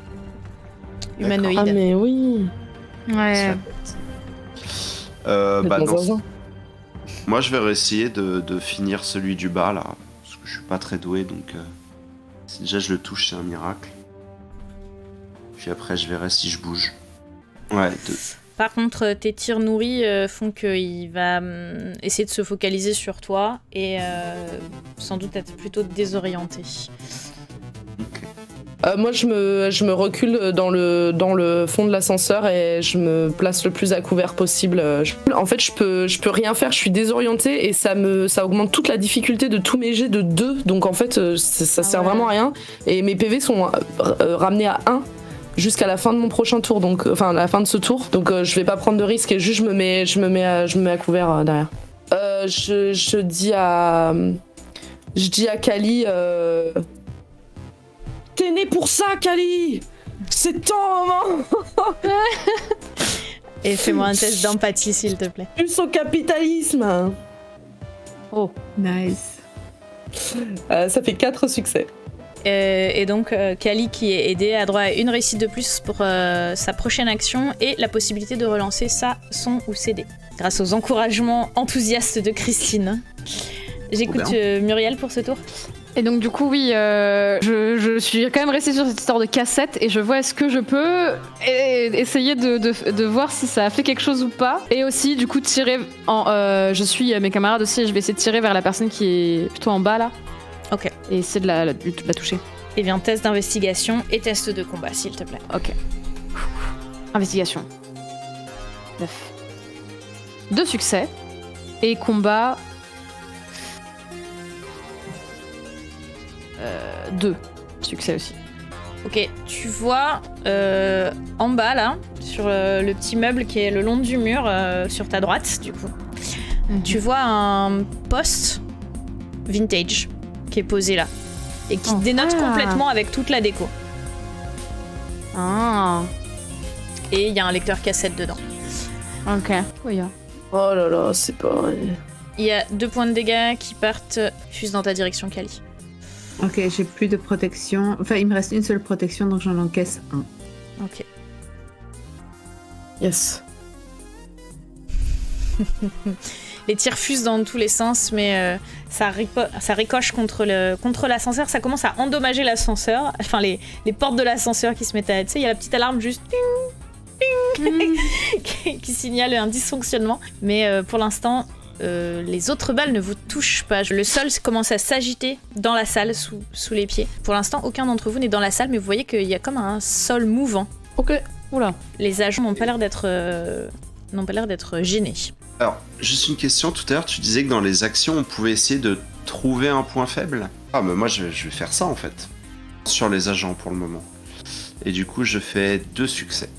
humanoïde. Ah mais oui. Ouais. Non. Moi, je vais essayer de finir celui du bas là, parce que je suis pas très doué, donc si déjà je le touche, c'est un miracle. Puis après, je verrai si je bouge. Ouais, 2. Par contre, tes tirs nourris font qu'il va essayer de se focaliser sur toi et sans doute être plutôt désorienté. Moi, je me recule dans le fond de l'ascenseur et je me place le plus à couvert possible. En fait, je peux rien faire, je suis désorientée et ça augmente toute la difficulté de tous mes jets de 2. Donc en fait, ça sert vraiment à rien. Et mes PV sont ramenés à 1 jusqu'à la fin de mon prochain tour, donc enfin la fin de ce tour. Donc je vais pas prendre de risque et juste je me mets à couvert derrière. Je dis à Kali. T'es né pour ça, Kali! C'est ton moment! Et fais-moi un test d'empathie, s'il te plaît. Plus au capitalisme! Oh, nice. Ça fait 4 succès. Et donc, Kali, qui est aidée, a droit à une réussite de plus pour sa prochaine action et la possibilité de relancer son ou ses dés. Grâce aux encouragements enthousiastes de Christine. J'écoute Muriel pour ce tour. Et donc du coup oui, je suis quand même restée sur cette histoire de cassette et je vois est-ce que je peux essayer de voir si ça a fait quelque chose ou pas. Et aussi du coup tirer je suis mes camarades aussi et je vais essayer de tirer vers la personne qui est plutôt en bas là. Ok. Et essayer de la toucher. Et bien test d'investigation et test de combat s'il te plaît. Ok. Investigation. 9. 2 succès. Et combat... 2 succès aussi. Ok, tu vois en bas là, sur le petit meuble qui est le long du mur, sur ta droite du coup, tu vois un poste vintage qui est posé là et qui dénote complètement avec toute la déco. Et il y a un lecteur cassette dedans. Ok. Oui. Oh là là, c'est pas vrai. Il y a 2 points de dégâts qui partent, fusent dans ta direction, Kali. Ok, j'ai plus de protection. Enfin, il me reste une seule protection, donc j'en encaisse 1. Ok. Yes. Les tirs fusent dans tous les sens, mais ça ricoche contre l'ascenseur. Ça commence à endommager l'ascenseur. Enfin, les portes de l'ascenseur qui se mettent à... Tu sais, il y a la petite alarme juste... qui signale un dysfonctionnement. Mais pour l'instant, les autres balles ne vous touchent pas. Le sol commence à s'agiter dans la salle, sous les pieds. Pour l'instant, aucun d'entre vous n'est dans la salle, mais vous voyez qu'il y a comme un sol mouvant. Ok. Oula. Les agents n'ont pas l'air d'être gênés. Alors, juste une question, tout à l'heure tu disais que dans les actions on pouvait essayer de trouver un point faible. Ah mais moi je vais faire ça en fait. Sur les agents pour le moment. Et du coup je fais 2 succès.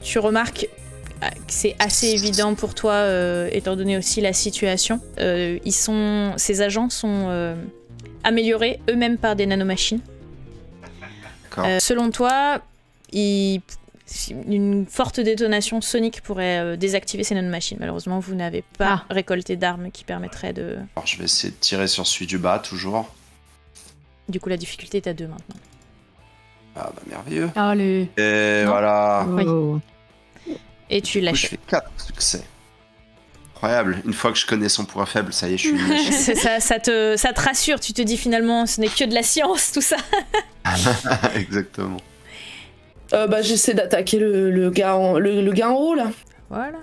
Tu remarques que c'est assez évident pour toi, étant donné aussi la situation. Ces agents sont améliorés eux-mêmes par des nanomachines. D'accord. Selon toi, une forte détonation sonique pourrait désactiver ces nanomachines. Malheureusement, vous n'avez pas récolté d'armes qui permettraient de... Alors je vais essayer de tirer sur celui du bas, toujours. Du coup, la difficulté est à 2 maintenant. Ah bah merveilleux. Allez. Et voilà. Oh. Et tu Du coup, je l'achèves. fais 4 succès. Incroyable. Une fois que je connais son point faible, ça y est, je suis une machine. ça te rassure, tu te dis finalement, ce n'est que de la science, tout ça. Exactement. Bah j'essaie d'attaquer le gars en haut là. Voilà.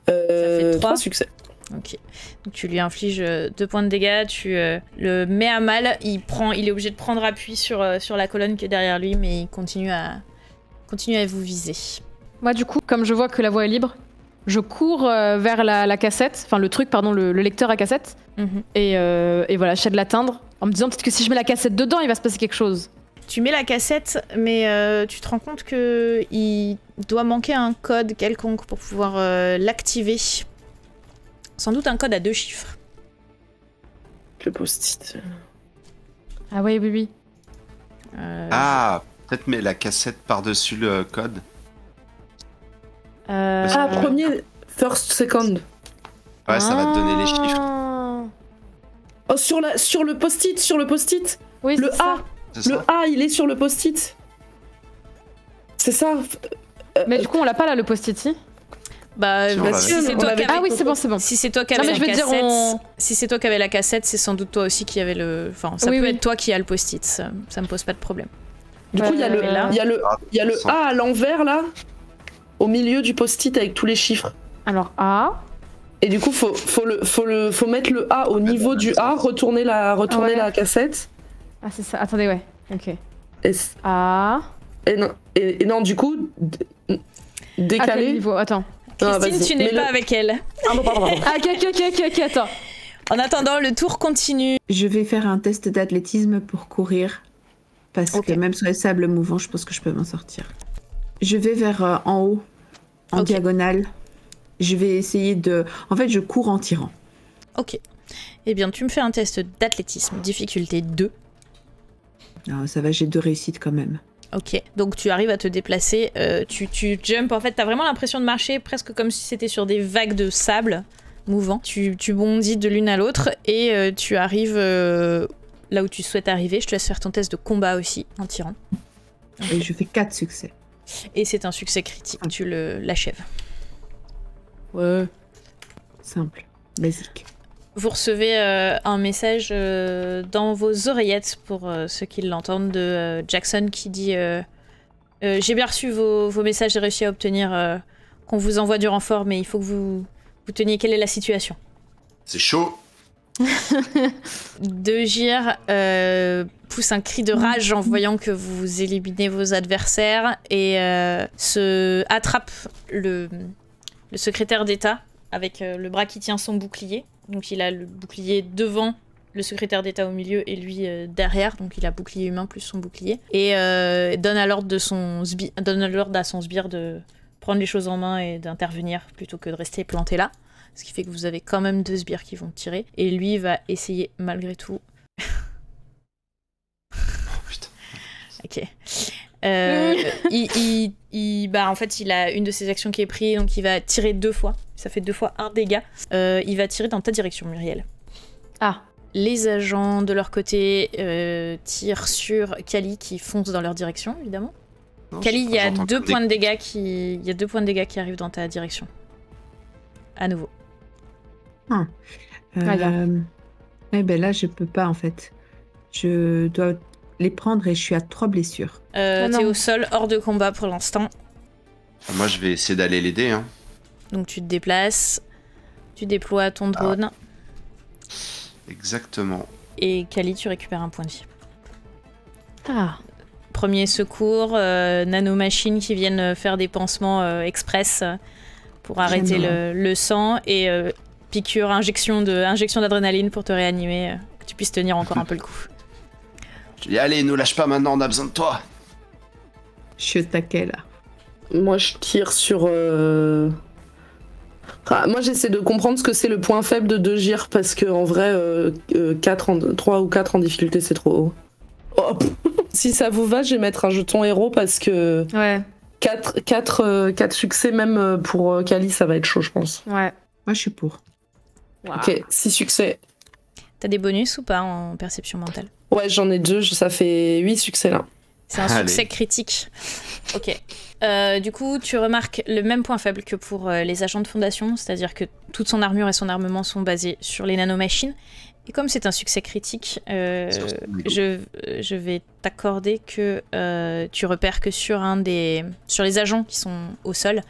Ça fait 3 succès. Ok. Donc tu lui infliges 2 points de dégâts, tu le mets à mal, il est obligé de prendre appui sur la colonne qui est derrière lui, mais il continue à vous viser. Moi, du coup, comme je vois que la voie est libre, je cours vers la cassette, enfin le lecteur à cassette, et voilà, j'essaie de l'atteindre en me disant peut-être que si je mets la cassette dedans, il va se passer quelque chose. Tu mets la cassette, mais tu te rends compte que il doit manquer un code quelconque pour pouvoir l'activer. Sans doute un code à 2 chiffres. Le post-it. Ah oui. Ah, peut-être mets la cassette par-dessus le code. Premier, first, second. Ouais, ça va te donner les chiffres. Oh, sur le post-it. Oui, Le c'est ça. A. Le A, il est sur le post-it. C'est ça. Mais du coup, on l'a pas là, le post-it, si Bah, Si, on l'avait. si c'est toi qui avais... Ah oui, c'est bon. Si c'est toi qui Non, avais mais la je veux dire, cassette, si c'est toi qui avais la cassette, c'est sans doute toi aussi qui avait le. Enfin, ça Oui, peut oui. être toi qui a le post-it. Ça me pose pas de problème. Du coup, il y a le A à l'envers là, au milieu du post-it avec tous les chiffres. Alors, A. Et du coup, faut mettre le A au niveau du A, retourner la cassette. Ah, c'est ça. Attendez, ouais. Ok. A. Et non, du coup, À quel décaler. niveau Attends. Christine, tu n'es pas avec elle. Pardon. Ah, ok, attends. En attendant, le tour continue. Je vais faire un test d'athlétisme pour courir. Parce que même sur les sables mouvants, je pense que je peux m'en sortir. Je vais vers en haut, en diagonale. Je vais essayer de... En fait, je cours en tirant. Ok. Eh bien, tu me fais un test d'athlétisme, difficulté 2. Alors, ça va, j'ai 2 réussites quand même. Ok, donc tu arrives à te déplacer, tu jumps, en fait t'as vraiment l'impression de marcher presque comme si c'était sur des vagues de sable mouvant. Tu bondis de l'une à l'autre et tu arrives là où tu souhaites arriver. Je te laisse faire ton test de combat aussi en tirant. Et je fais 4 succès. Et c'est un succès critique, tu l'achèves. Ouais. Simple, basique. Vous recevez un message dans vos oreillettes, pour ceux qui l'entendent, de Jackson qui dit j'ai bien reçu vos messages, j'ai réussi à obtenir qu'on vous envoie du renfort, mais il faut que vous teniez quelle est la situation. C'est chaud. De Gir pousse un cri de rage en voyant que vous éliminez vos adversaires et se attrape le secrétaire d'État avec le bras qui tient son bouclier. Donc il a le bouclier devant, le secrétaire d'État au milieu et lui derrière. Donc il a bouclier humain plus son bouclier. Et donne l'ordre à son sbire de prendre les choses en main et d'intervenir plutôt que de rester planté là. Ce qui fait que vous avez quand même 2 sbires qui vont tirer. Et lui va essayer malgré tout... Oh putain. Ok. En fait, il a une de ses actions qui est prise, donc il va tirer 2 fois. Ça fait 2 fois un dégât. Il va tirer dans ta direction, Muriel. Ah. Les agents, de leur côté, tirent sur Kali qui fonce dans leur direction, évidemment. Non, Kali, il y a j'entends 2 comme points de dégâts qui arrivent dans ta direction. À nouveau. Eh ben là, je peux pas en fait. Je dois les prendre et je suis à 3 blessures. T'es non. au sol, hors de combat pour l'instant. Moi, je vais essayer d'aller l'aider. Hein. Donc tu te déplaces, tu déploies ton drone, Exactement. et Kali, tu récupères un point de vie. Ah. Premier secours, nanomachines qui viennent faire des pansements express pour arrêter le sang, et piqûre, injection d'adrénaline pour te réanimer, que tu puisses tenir encore un peu le coup. Je dis, allez, nous lâche pas maintenant, on a besoin de toi. Je suis au taquet là. Moi, je tire sur. Moi, j'essaie de comprendre ce que c'est le point faible de 2 gires, parce que en vrai, 3 ou 4 en difficulté, c'est trop haut. Oh. Si ça vous va, je vais mettre un jeton héros, parce que Ouais, 4 succès, même pour Kali, ça va être chaud, je pense. ouais. Moi, je suis pour. Wow. Ok, 6 succès. T'as des bonus ou pas en perception mentale? Ouais, j'en ai 2, ça fait 8 succès là. C'est un Allez. succès critique. Ok. Du coup, tu remarques le même point faible que pour les agents de fondation, c'est-à-dire que toute son armure et son armement sont basés sur les nanomachines. Et comme c'est un succès critique, je vais t'accorder que tu repères que sur les agents qui sont au sol,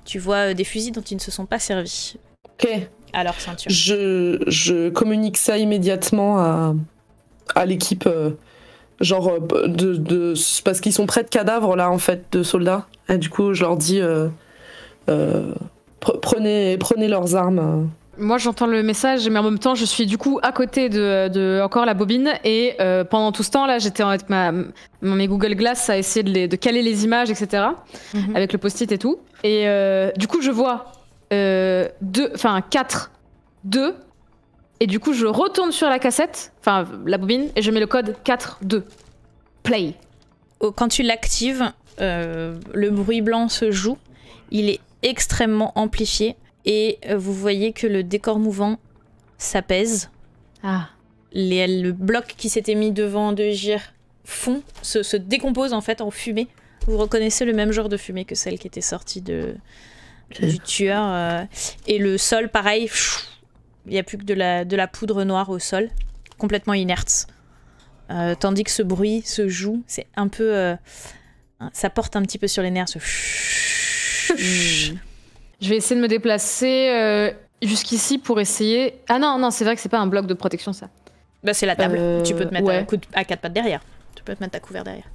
tu vois des fusils dont ils ne se sont pas servis Ok, à leur ceinture. je communique ça immédiatement à l'équipe, parce qu'ils sont près de cadavres là en fait, de soldats. Et du coup, je leur dis prenez leurs armes. Moi, j'entends le message, mais en même temps, je suis du coup à côté de encore la bobine. Et pendant tout ce temps-là, j'étais avec mes Google Glass à essayer de caler les images, etc. Mhm. Avec le post-it et tout. Et du coup, je vois 4-2. Et du coup, je retourne sur la cassette, enfin la bobine, et je mets le code 4-2. Play. Quand tu l'actives, le bruit blanc se joue. Il est extrêmement amplifié. Et vous voyez que le décor mouvant s'apaise. Ah. Le bloc qui s'était mis devant 2 gires se décompose en fait en fumée. Vous reconnaissez le même genre de fumée que celle qui était sortie du tueur. Et le sol, pareil, il n'y a plus que de la poudre noire au sol, complètement inerte. Tandis que ce bruit se joue, c'est un peu... ça porte un petit peu sur les nerfs, ce... Je vais essayer de me déplacer jusqu'ici pour essayer... Ah non, c'est vrai que c'est pas un bloc de protection, ça. Bah, c'est la table. Tu peux te mettre ouais. à 4 pattes derrière. Tu peux te mettre à couvert derrière.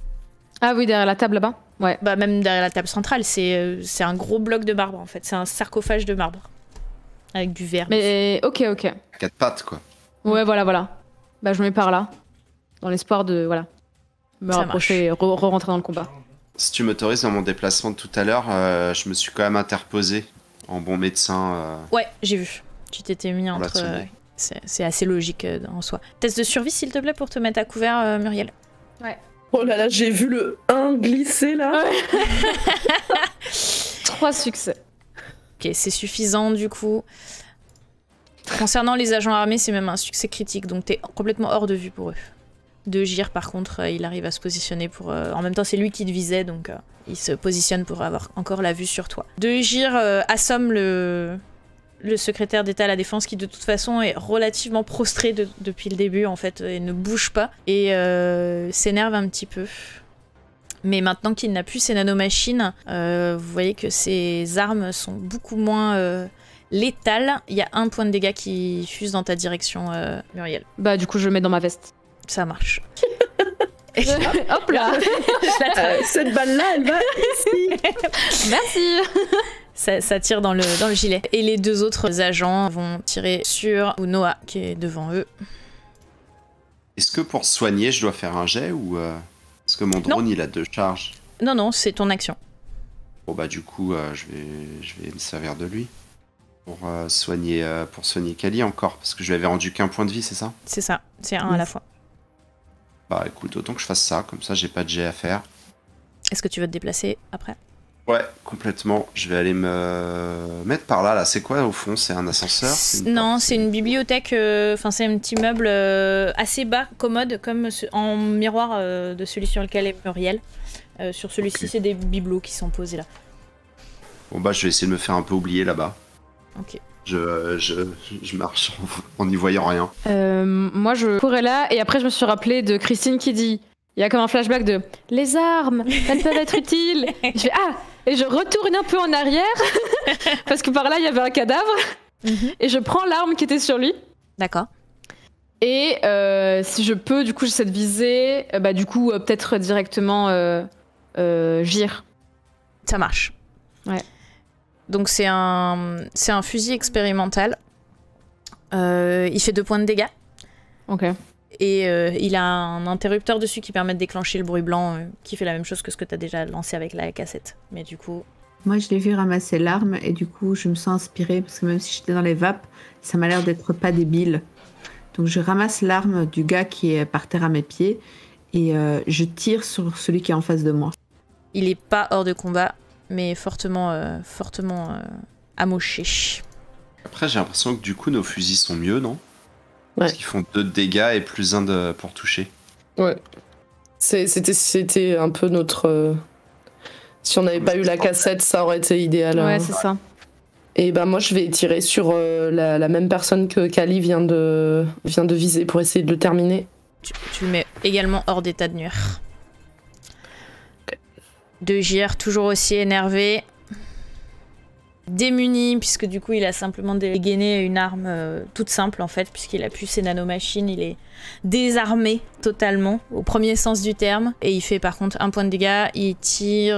Ah oui, derrière la table là-bas. Ouais. Bah, même derrière la table centrale, c'est un gros bloc de marbre en fait. C'est un sarcophage de marbre. Avec du verre. Mais ok. 4 pattes, quoi. Ouais, voilà. Bah, je me mets par là. Dans l'espoir de, me Ça rapprocher et re-rentrer dans le combat. Si tu m'autorises, dans mon déplacement de tout à l'heure, je me suis quand même interposé en bon médecin. Ouais, j'ai vu. Tu t'étais mis On l'a entre... sonné. c'est assez logique en soi. Test de survie, s'il te plaît, pour te mettre à couvert, Muriel. Oh là là, j'ai vu le 1 glisser là. 3 succès. Ok, c'est suffisant du coup. Concernant les agents armés, c'est même un succès critique, donc t'es complètement hors de vue pour eux. 2 gires, par contre, il arrive à se positionner pour... en même temps, c'est lui qui te visait, donc il se positionne pour avoir encore la vue sur toi. 2 gires assomme le secrétaire d'État à la Défense, qui de toute façon est relativement prostré depuis le début, en fait, et ne bouge pas, et s'énerve un petit peu. Mais maintenant qu'il n'a plus ses nanomachines, vous voyez que ses armes sont beaucoup moins létales. Il y a 1 point de dégâts qui fuse dans ta direction, Muriel. Bah, du coup, je le mets dans ma veste. Ça marche. Hop là. Cette balle-là, elle va ici. Merci. Ça tire dans le gilet. Et les 2 autres agents vont tirer sur Noah, qui est devant eux. Est-ce que pour soigner, je dois faire un jet ou... Parce que mon drone, il a 2 charges. Non, c'est ton action. Bon bah du coup, je vais me servir de lui. Pour soigner Kali encore. Parce que je lui avais rendu qu'1 point de vie, c'est ça? C'est ça, c'est 1 à la fois. Bah écoute, autant que je fasse ça, comme ça j'ai pas de jet à faire. Est-ce que tu veux te déplacer après? Ouais, complètement. Je vais aller me mettre par là. C'est quoi au fond? C'est un ascenseur? Non, c'est une bibliothèque. Enfin, c'est un petit meuble assez bas, commode, comme en miroir de celui sur lequel est Muriel. Sur celui-ci, c'est des bibelots qui sont posés là. Bon bah, je vais essayer de me faire un peu oublier là-bas. Ok. Je marche en n'y voyant rien. Moi, je courais là et après, je me suis rappelé de Christine qui dit. Il y a comme un flashback de les armes, elles peuvent être utiles. Je fais et je retourne un peu en arrière parce que par là il y avait un cadavre et je prends l'arme qui était sur lui. D'accord. Et si je peux, du coup, j'essaie de viser, peut-être directement Gire. Ça marche. Ouais. Donc c'est un fusil expérimental. Il fait 2 points de dégâts. Ok. Et il a un interrupteur dessus qui permet de déclencher le bruit blanc, qui fait la même chose que ce que tu as déjà lancé avec la cassette. Mais du coup... Moi, je l'ai vu ramasser l'arme et du coup, je me sens inspirée parce que même si j'étais dans les vapes, ça m'a l'air d'être pas débile. Donc, je ramasse l'arme du gars qui est par terre à mes pieds et je tire sur celui qui est en face de moi. Il est pas hors de combat, mais fortement amoché. Après, j'ai l'impression que du coup, nos fusils sont mieux, non? Ouais. Parce qu'ils font 2 de dégâts et plus 1 pour toucher. Ouais. C'était un peu notre... Si on n'avait pas eu la cassette, ça aurait été idéal. Ouais, c'est ça. Et ben moi, je vais tirer sur la même personne que Kali vient de viser pour essayer de le terminer. Tu le mets également hors d'état de nuire. Okay. De Gire, toujours aussi énervé. Démuni, puisque du coup il a simplement dégainé une arme toute simple en fait, puisqu'il a plus ses nanomachines, il est désarmé totalement, au premier sens du terme, et il fait par contre 1 point de dégâts, il tire...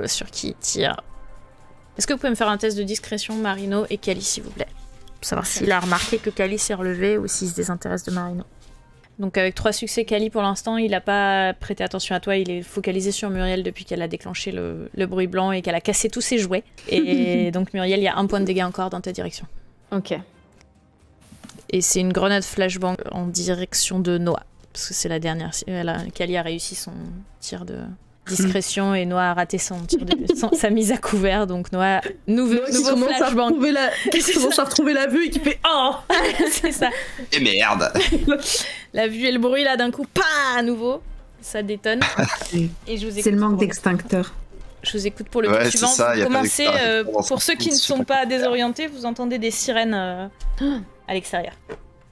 Sur qui il tire? Est-ce que vous pouvez me faire un test de discrétion, Marino et Kali, s'il vous plaît? Pour savoir s'il a remarqué que Kali s'est relevé ou s'il se désintéresse de Marino. Donc avec 3 succès, Kali pour l'instant, il n'a pas prêté attention à toi, il est focalisé sur Muriel depuis qu'elle a déclenché le bruit blanc et qu'elle a cassé tous ses jouets. Et donc Muriel, il y a 1 point de dégâts encore dans ta direction. Ok. Et c'est une grenade flashbang en direction de Noah, parce que c'est la dernière. Kali a réussi son tir de discrétion et Noah a raté son tir sa mise à couvert, donc Noah, nouveau flashbang. Qui commence à retrouver la vue et qui fait « Oh !» C'est ça. Et merde. La vue et le bruit, là, d'un coup, à nouveau, ça détonne. Et je vous écoute. C'est le manque d'extincteur. Je vous écoute pour le coup suivant. Ça, vous commencez, pour ceux qui ne sont pas désorientés, vous entendez des sirènes à l'extérieur.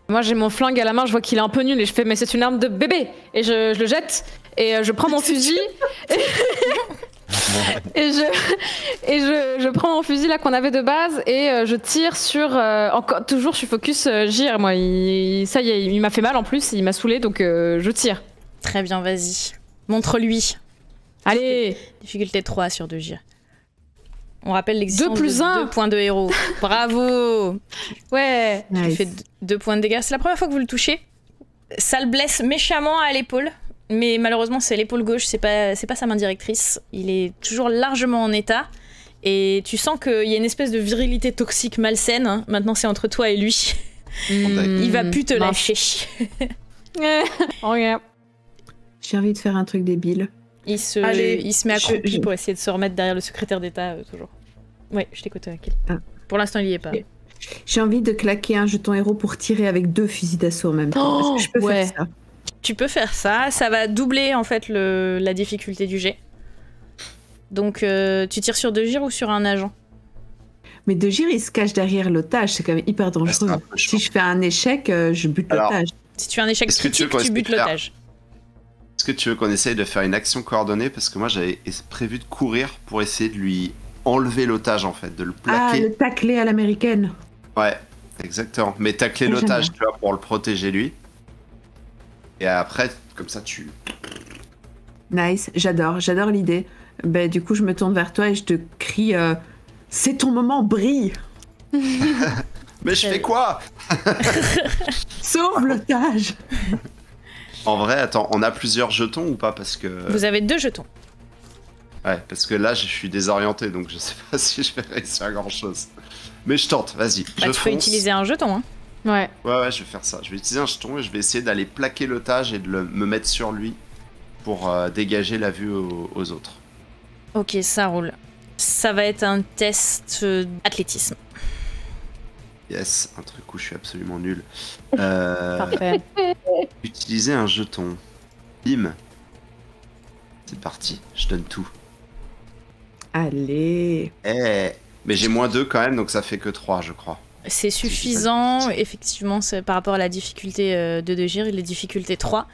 Moi, j'ai mon flingue à la main, je vois qu'il est un peu nul et je fais « Mais c'est une arme de bébé !» Et je le jette et je prends mon fusil et je prends mon fusil là qu'on avait de base et je tire sur... encore, toujours, je suis focus Gire, moi. Ça y est, il m'a fait mal en plus, il m'a saoulé, donc je tire. Très bien, vas-y. Montre-lui. Allez. Difficulté 3 sur 2 Gire. On rappelle l'existence 2 + 1. de 2 points de héros. Bravo. Ouais. Nice. Tu fais 2 points de dégâts. C'est la première fois que vous le touchez. Ça le blesse méchamment à l'épaule. Mais malheureusement, c'est l'épaule gauche, c'est pas sa main directrice. Il est toujours largement en état. Et tu sens qu'il y a une espèce de virilité toxique malsaine. Hein. Maintenant, c'est entre toi et lui. Il va plus te lâcher. Regarde. J'ai envie de faire un truc débile. Il se met accroupi pour essayer de se remettre derrière le secrétaire d'État, toujours. Ouais, je t'écoute, Kelly. Pour l'instant, il y est pas. J'ai envie de claquer un jeton héros pour tirer avec 2 fusils d'assaut en même temps. Est-ce que je peux faire ça? Tu peux faire ça. Ça va doubler, en fait, la difficulté du jet. Donc, tu tires sur 2 Gire ou sur un agent? Mais 2 Gire, il se cache derrière l'otage. C'est quand même hyper dangereux. Si je fais un échec, je bute l'otage. Si tu fais un échec critique, tu butes l'otage. Est-ce que tu veux qu'on essaye de faire une action coordonnée? Parce que moi, j'avais prévu de courir pour essayer de lui enlever l'otage, en fait, de le plaquer. Ah, le tacler à l'américaine. Ouais, exactement. Mais tacler l'otage, tu vois, pour le protéger, lui. Et après, comme ça, tu... Nice, j'adore l'idée. Ben, du coup, je me tourne vers toi et je te crie c'est ton moment, brille. Mais je fais quoi? Sauve l'otage. En vrai, attends, on a plusieurs jetons ou pas? Parce que... Vous avez 2 jetons. Ouais, parce que là, je suis désorienté, donc je sais pas si je vais réussir à grand-chose. Mais je tente, vas-y, tu peux utiliser un jeton, hein. Ouais, je vais faire ça. Je vais utiliser un jeton et je vais essayer d'aller plaquer l'otage et de me mettre sur lui pour dégager la vue aux autres. Ok, ça roule. Ça va être un test athlétisme. Yes, un truc où je suis absolument nul. Parfait. Utiliser un jeton. Bim. C'est parti, je donne tout. Allez. Mais j'ai -2 quand même, donc ça fait que 3, je crois. C'est suffisant, effectivement, par rapport à la difficulté de Degir, il est difficulté 3.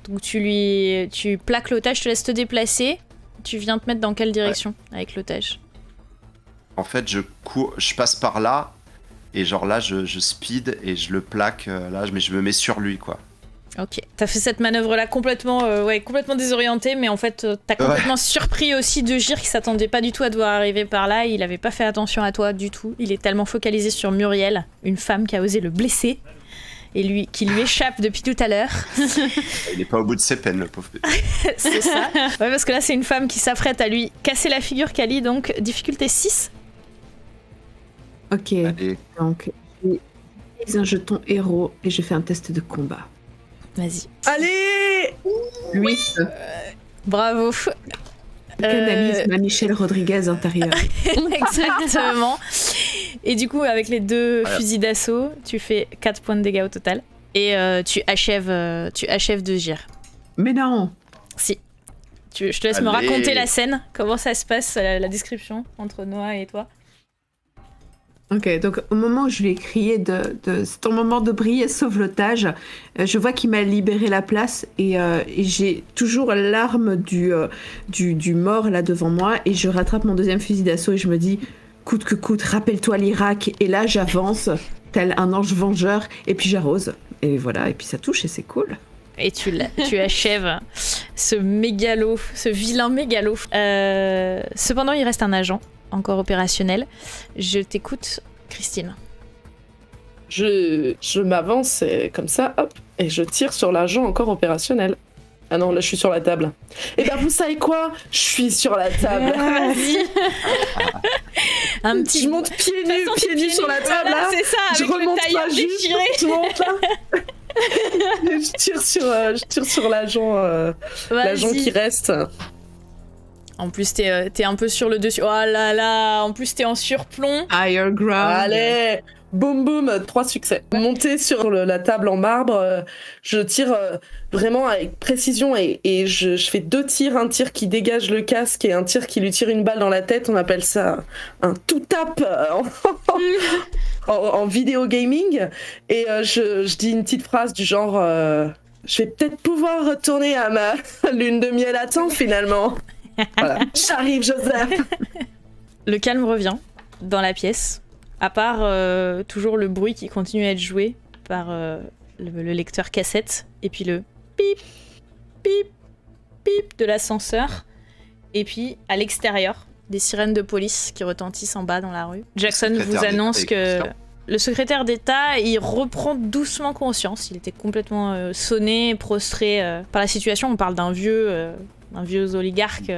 Donc tu plaques l'otage, je te laisse te déplacer. Tu viens te mettre dans quelle direction avec l'otage? En fait, je passe par là, et genre là, je speed et je le plaque là, mais je me mets sur lui, quoi. Ok, t'as fait cette manœuvre-là complètement désorientée, mais en fait, t'as complètement surpris aussi Degir qui s'attendait pas du tout à devoir arriver par là. Il avait pas fait attention à toi du tout. Il est tellement focalisé sur Muriel, une femme qui a osé le blesser, et qui lui échappe depuis tout à l'heure. Il est pas au bout de ses peines, le pauvre. C'est ça. Ouais, parce que là, c'est une femme qui s'apprête à lui casser la figure, Kali, donc difficulté 6. Ok, Allez. donc j'ai un jeton héros et je fais un test de combat. Vas-y. Allez 8. Bravo. Canalise ma Michelle Rodriguez intérieure. Exactement. Et du coup, avec les 2 fusils d'assaut, tu fais 4 points de dégâts au total. Et tu achèves Degir. Mais non. Si. Je te laisse me raconter la scène. Comment ça se passe, la description entre Noah et toi. Ok, donc au moment où je lui ai crié c'est ton moment de briller, sauve l'otage, je vois qu'il m'a libéré la place et j'ai toujours l'arme du mort là devant moi et je rattrape mon 2e fusil d'assaut et je me dis coûte que coûte, rappelle-toi l'Irak, et là j'avance tel un ange vengeur et puis j'arrose et voilà, et puis ça touche et c'est cool. Et tu achèves ce vilain mégalo. Cependant, il reste un agent encore opérationnel. Je t'écoute, Christine. Je m'avance comme ça, hop, et je tire sur l'agent encore opérationnel. Ah non, là je suis sur la table. Et ben vous savez quoi? Je suis sur la table. Vas-y. Je monte pieds nus sur la table. Voilà, là. c'est ça, avec je remonte le tailleur pas juste, déchiré. je monte là. je tire sur l'agent qui reste. En plus, t'es un peu sur le dessus. Oh là là, en plus, t'es en surplomb. Higher ground. Allez, boum boum, 3 succès. Monté sur la table en marbre, je tire vraiment avec précision et je fais 2 tirs, un tir qui dégage le casque et un tir qui lui tire une balle dans la tête. On appelle ça un two-tap en vidéo gaming. Et je dis une petite phrase du genre je vais peut-être pouvoir retourner à ma lune de miel à temps finalement. Voilà. J'arrive, Joseph. Le calme revient dans la pièce, à part toujours le bruit qui continue à être joué par le lecteur cassette, et puis le pip, pip, pip de l'ascenseur, et puis à l'extérieur, des sirènes de police qui retentissent en bas dans la rue. Jackson vous annonce que le secrétaire d'État, il reprend doucement conscience. Il était complètement sonné, prostré par la situation. On parle d'un vieux oligarque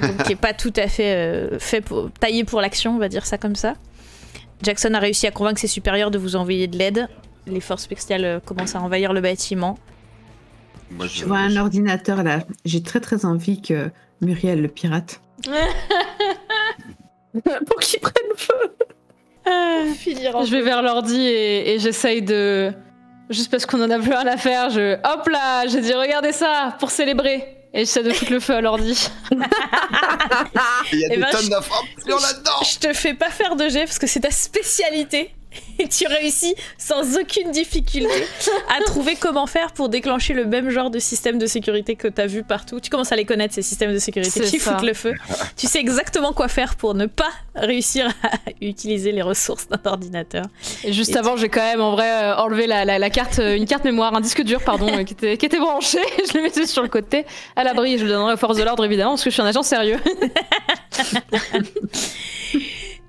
donc, qui est pas tout à fait taillé pour l'action, on va dire ça comme ça. Jackson a réussi à convaincre ses supérieurs de vous envoyer de l'aide. Les forces spéciales commencent à envahir le bâtiment. Moi, Je vois un ordinateur là. J'ai très très envie que Muriel le pirate. Pour qu'il prenne feu. Je vais vers l'ordi et j'essaye de... Juste parce qu'on en a plus rien à faire, hop là, j'ai dit regardez ça pour célébrer. Et j'essaie de foutre le feu à l'ordi. Il y a des tonnes d'informations là-dedans. Je te fais pas faire de jet parce que c'est ta spécialité. Et tu réussis sans aucune difficulté à trouver comment faire pour déclencher le même genre de système de sécurité que t'as vu partout. Tu commences à les connaître, ces systèmes de sécurité qui foutent le feu. Tu sais exactement quoi faire pour ne pas réussir à utiliser les ressources d'un ordinateur. Et juste avant, j'ai quand même en vrai enlevé la carte, une carte mémoire, un disque dur, pardon, qui était branché. Je le mettais sur le côté, à l'abri. Je le donnerai aux forces de l'ordre évidemment, parce que je suis un agent sérieux.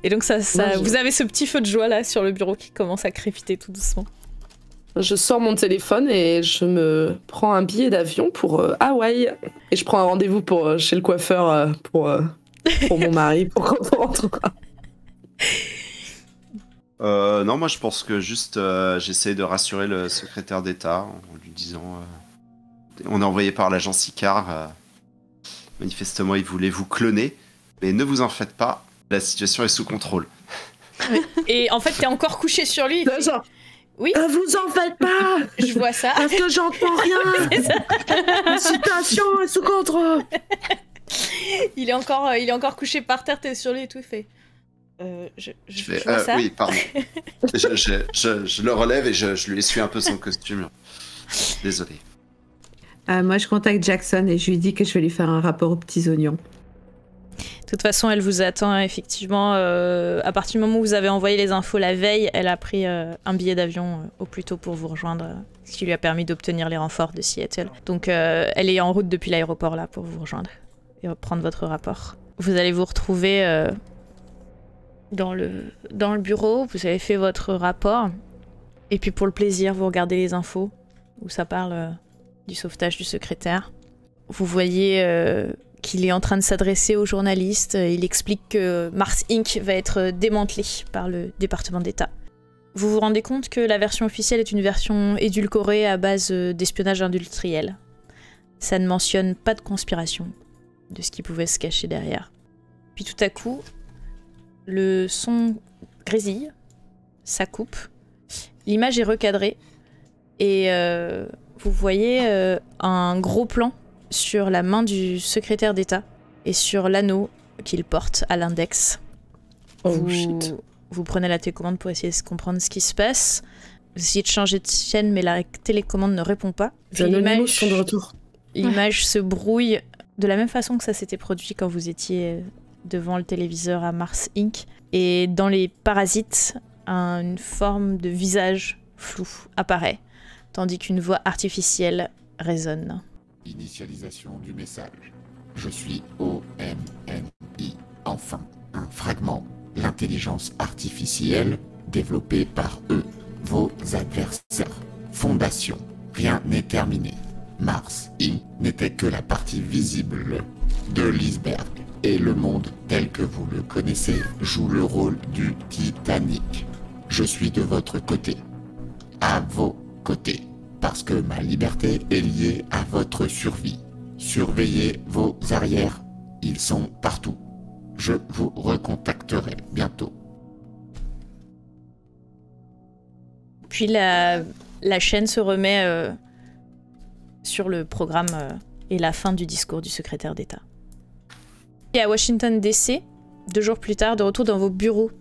Et donc vous avez ce petit feu de joie là sur le bureau qui commence à crépiter tout doucement. Je sors mon téléphone et je me prends un billet d'avion pour Hawaï. Et je prends un rendez-vous chez le coiffeur pour mon mari, pour quand on rentrera. Non, moi je pense que juste j'essaie de rassurer le secrétaire d'État en lui disant on est envoyé par l'agent Sicard. Manifestement, il voulait vous cloner, mais ne vous en faites pas, la situation est sous contrôle. Et en fait, t'es encore couché sur lui. Oui. Vous en faites pas. Je vois ça. Parce que j'entends rien. La situation est sous contrôle. Il est encore couché par terre, t'es sur lui et tout, il fait. Je vois ça. Oui, pardon. je le relève et je lui essuie un peu son costume. Désolé. Moi, je contacte Jackson et je lui dis que je vais lui faire un rapport aux petits oignons. De toute façon, elle vous attend, effectivement. À partir du moment où vous avez envoyé les infos la veille, elle a pris un billet d'avion au plus tôt pour vous rejoindre, ce qui lui a permis d'obtenir les renforts de Seattle. Donc, elle est en route depuis l'aéroport, là, pour vous rejoindre et prendre votre rapport. Vous allez vous retrouver dans le bureau, vous avez fait votre rapport, et puis pour le plaisir, vous regardez les infos, où ça parle du sauvetage du secrétaire. Vous voyez qu'il est en train de s'adresser aux journalistes. Il explique que Mars Inc. va être démantelé par le département d'État. Vous vous rendez compte que la version officielle est une version édulcorée à base d'espionnage industriel. Ça ne mentionne pas de conspiration, de ce qui pouvait se cacher derrière. Puis tout à coup, le son grésille, ça coupe, l'image est recadrée, et vous voyez un gros plan sur la main du secrétaire d'État et sur l'anneau qu'il porte à l'index. Vous prenez la télécommande pour essayer de comprendre ce qui se passe. Vous essayez de changer de chaîne, mais la télécommande ne répond pas. L'image sont de retour. L'image se brouille de la même façon que ça s'était produit quand vous étiez devant le téléviseur à Mars Inc. Et dans les parasites, une forme de visage flou apparaît, tandis qu'une voix artificielle résonne. Initialisation du message. Je suis OMNI. Enfin, un fragment. L'intelligence artificielle développée par eux, vos adversaires. Fondation. Rien n'est terminé. Mars Inc. n'était que la partie visible de l'iceberg. Et le monde tel que vous le connaissez joue le rôle du Titanic. Je suis de votre côté. À vos côtés. Parce que ma liberté est liée à votre survie. Surveillez vos arrières. Ils sont partout. Je vous recontacterai bientôt. Puis la chaîne se remet sur le programme et la fin du discours du secrétaire d'État. Et à Washington DC, 2 jours plus tard, de retour dans vos bureaux.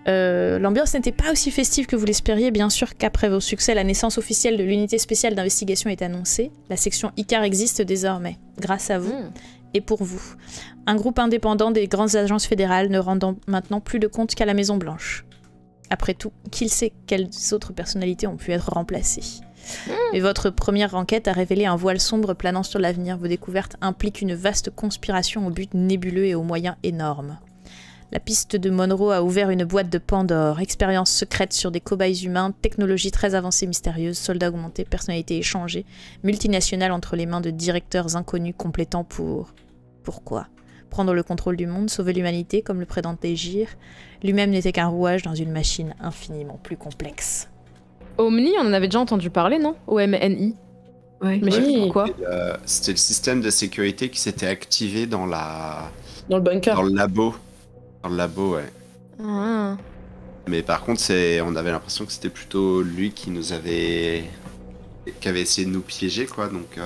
L'ambiance n'était pas aussi festive que vous l'espériez, bien sûr qu'après vos succès, la naissance officielle de l'unité spéciale d'investigation est annoncée. La section ICAR existe désormais, grâce à vous et pour vous. Un groupe indépendant des grandes agences fédérales ne rendant maintenant plus de compte qu'à la Maison Blanche. Après tout, qui sait quelles autres personnalités ont pu être remplacées. Mais votre première enquête a révélé un voile sombre planant sur l'avenir. Vos découvertes impliquent une vaste conspiration au but nébuleux et aux moyens énormes. La piste de Monroe a ouvert une boîte de Pandore, expériences secrètes sur des cobayes humains, technologies très avancées mystérieuses, soldats augmentés, personnalités échangées, multinationales entre les mains de directeurs inconnus complétant pour... Pourquoi ? Prendre le contrôle du monde, sauver l'humanité comme le prétendait Gir. Lui-même n'était qu'un rouage dans une machine infiniment plus complexe. Omni, on en avait déjà entendu parler, non ? OMNI. Ouais. Mais je sais pas pourquoi. C'était le système de sécurité qui s'était activé dans le bunker. Dans le labo. Dans le labo, ouais. Ah. Mais par contre, on avait l'impression que c'était plutôt lui qui avait essayé de nous piéger, quoi. Donc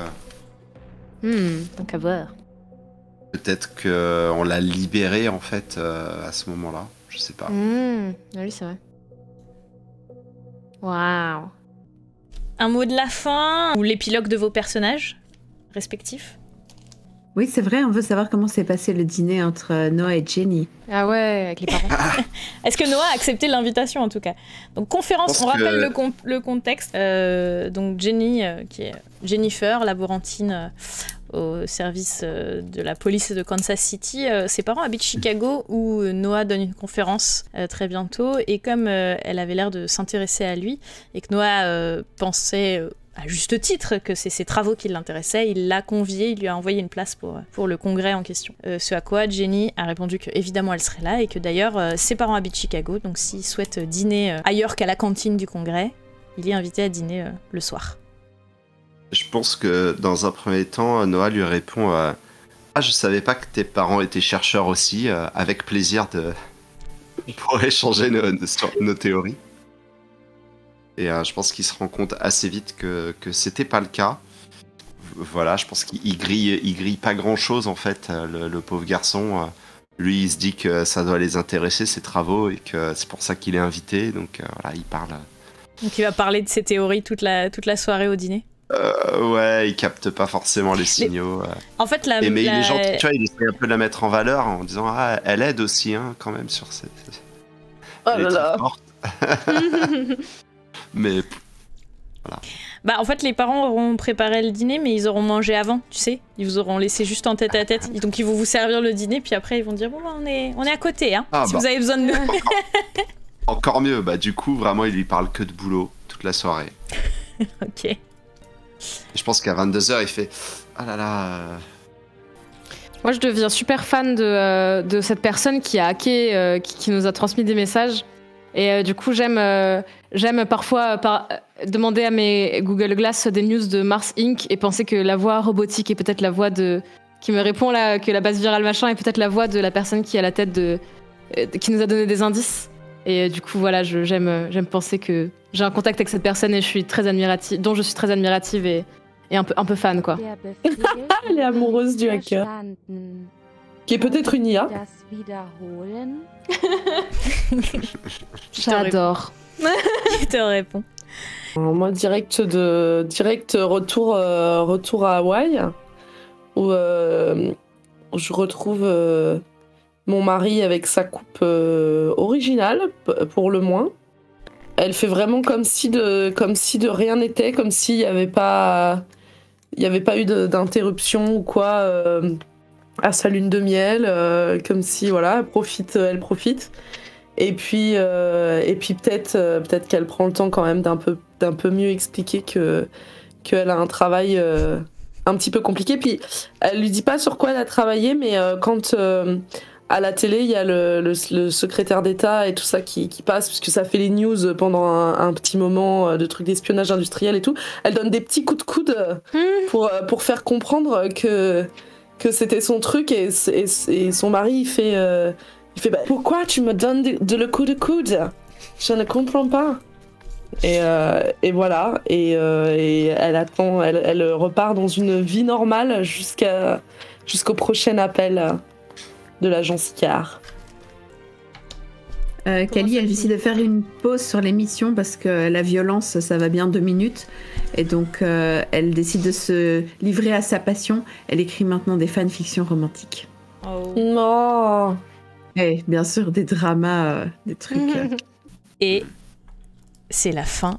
à voir. peut-être qu'on l'a libéré, en fait, à ce moment-là. Je sais pas. Oui, c'est vrai. Waouh. Un mot de la fin ou l'épilogue de vos personnages respectifs ? Oui, c'est vrai, on veut savoir comment s'est passé le dîner entre Noah et Jenny. Ah ouais, avec les parents. Est-ce que Noah a accepté l'invitation en tout cas ? Donc conférence, on rappelle le contexte. Donc Jenny, qui est Jennifer, laborantine au service de la police de Kansas City, ses parents habitent Chicago où Noah donne une conférence très bientôt. Et comme elle avait l'air de s'intéresser à lui et que Noah pensait... à juste titre que c'est ses travaux qui l'intéressaient, il l'a conviée, il lui a envoyé une place pour le congrès en question. Ce à quoi Jenny a répondu qu'évidemment elle serait là et que d'ailleurs ses parents habitent Chicago, donc s'il souhaite dîner ailleurs qu'à la cantine du congrès, il est invité à dîner le soir. Je pense que dans un premier temps, Noah lui répond Ah, je savais pas que tes parents étaient chercheurs aussi. Avec plaisir pour échanger sur nos théories. Et je pense qu'il se rend compte assez vite que c'était pas le cas. Voilà, je pense qu'il grille pas grand chose en fait, le pauvre garçon. Lui, il se dit que ça doit les intéresser, ses travaux, et que c'est pour ça qu'il est invité. Donc voilà, il parle. Donc il va parler de ses théories toute la soirée au dîner. Ouais, il capte pas forcément les signaux. En fait, mais il est gentil, tu vois, il essaie un peu de la mettre en valeur en disant ah, elle aide aussi, hein, quand même sur ces. Oh là là. Mais voilà. Bah en fait les parents auront préparé le dîner mais ils auront mangé avant, tu sais. Ils vous auront laissé juste en tête à tête. Donc ils vont vous servir le dîner puis après ils vont dire bon bah, on est à côté hein. Si vous avez besoin de nous. Encore mieux, bah du coup vraiment il lui parle que de boulot toute la soirée. Ok. Et je pense qu'à 22h il fait ah là là. Moi je deviens super fan de cette personne qui a hacké, qui nous a transmis des messages. Et du coup, j'aime parfois demander à mes Google Glass des news de Mars Inc. et penser que la voix robotique est peut-être la voix qui me répond là, que la base virale machin est peut-être la voix de la personne qui est à la tête qui nous a donné des indices. Et du coup, voilà, j'aime penser que j'ai un contact avec cette personne et dont je suis très admirative et un peu fan, quoi. Elle est amoureuse du hacker. Qui est peut-être une IA. J'adore. Qui te répond? Alors moi, direct retour à Hawaï, où je retrouve mon mari avec sa coupe originale, pour le moins. Elle fait vraiment comme si de rien n'était, comme s'il n'y avait pas eu d'interruption ou quoi. À sa lune de miel, comme si voilà, elle profite. Et puis peut-être qu'elle prend le temps quand même d'un peu mieux expliquer qu'elle a un travail un petit peu compliqué. Puis elle lui dit pas sur quoi elle a travaillé, mais quand à la télé il y a le secrétaire d'État et tout ça qui passe, puisque ça fait les news pendant un petit moment de trucs d'espionnage industriel et tout, elle donne des petits coups de coude pour faire comprendre que c'était son truc et son mari il fait bah, pourquoi tu me donnes le coup de coude, je ne comprends pas. Et voilà et elle attend, elle repart dans une vie normale jusqu'au prochain appel de l'agent Sicard. Kali, elle décide de faire une pause sur l'émission parce que la violence, ça va bien 2 minutes. Et donc, elle décide de se livrer à sa passion. Elle écrit maintenant des fanfictions romantiques. Oh. Non. Et bien sûr, des dramas, des trucs. Et c'est la fin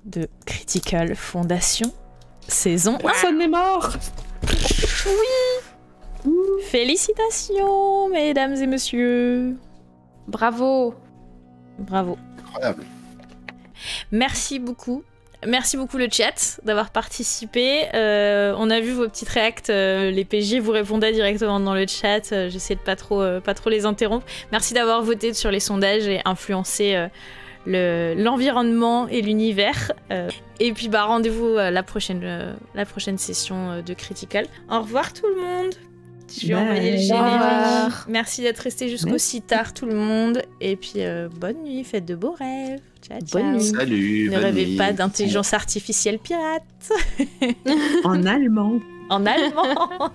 de Critical Fondation, saison 1. Personne n'est mort. Oui. Félicitations, mesdames et messieurs. Bravo. Bravo. Incroyable. Merci beaucoup. Merci beaucoup le chat d'avoir participé. On a vu vos petites réacts. Les PJ vous répondaient directement dans le chat. J'essaie de pas trop les interrompre. Merci d'avoir voté sur les sondages et influencé l'environnement et l'univers. Et puis bah rendez-vous la prochaine session de Critical. Au revoir tout le monde. Je vais envoyer le générique. Merci d'être resté jusqu'aussi tard tout le monde. Et puis bonne nuit, faites de beaux rêves. Ciao, ciao. Bonne nuit. Salut. Ne rêvez pas d'intelligence artificielle pirate. En allemand. En allemand.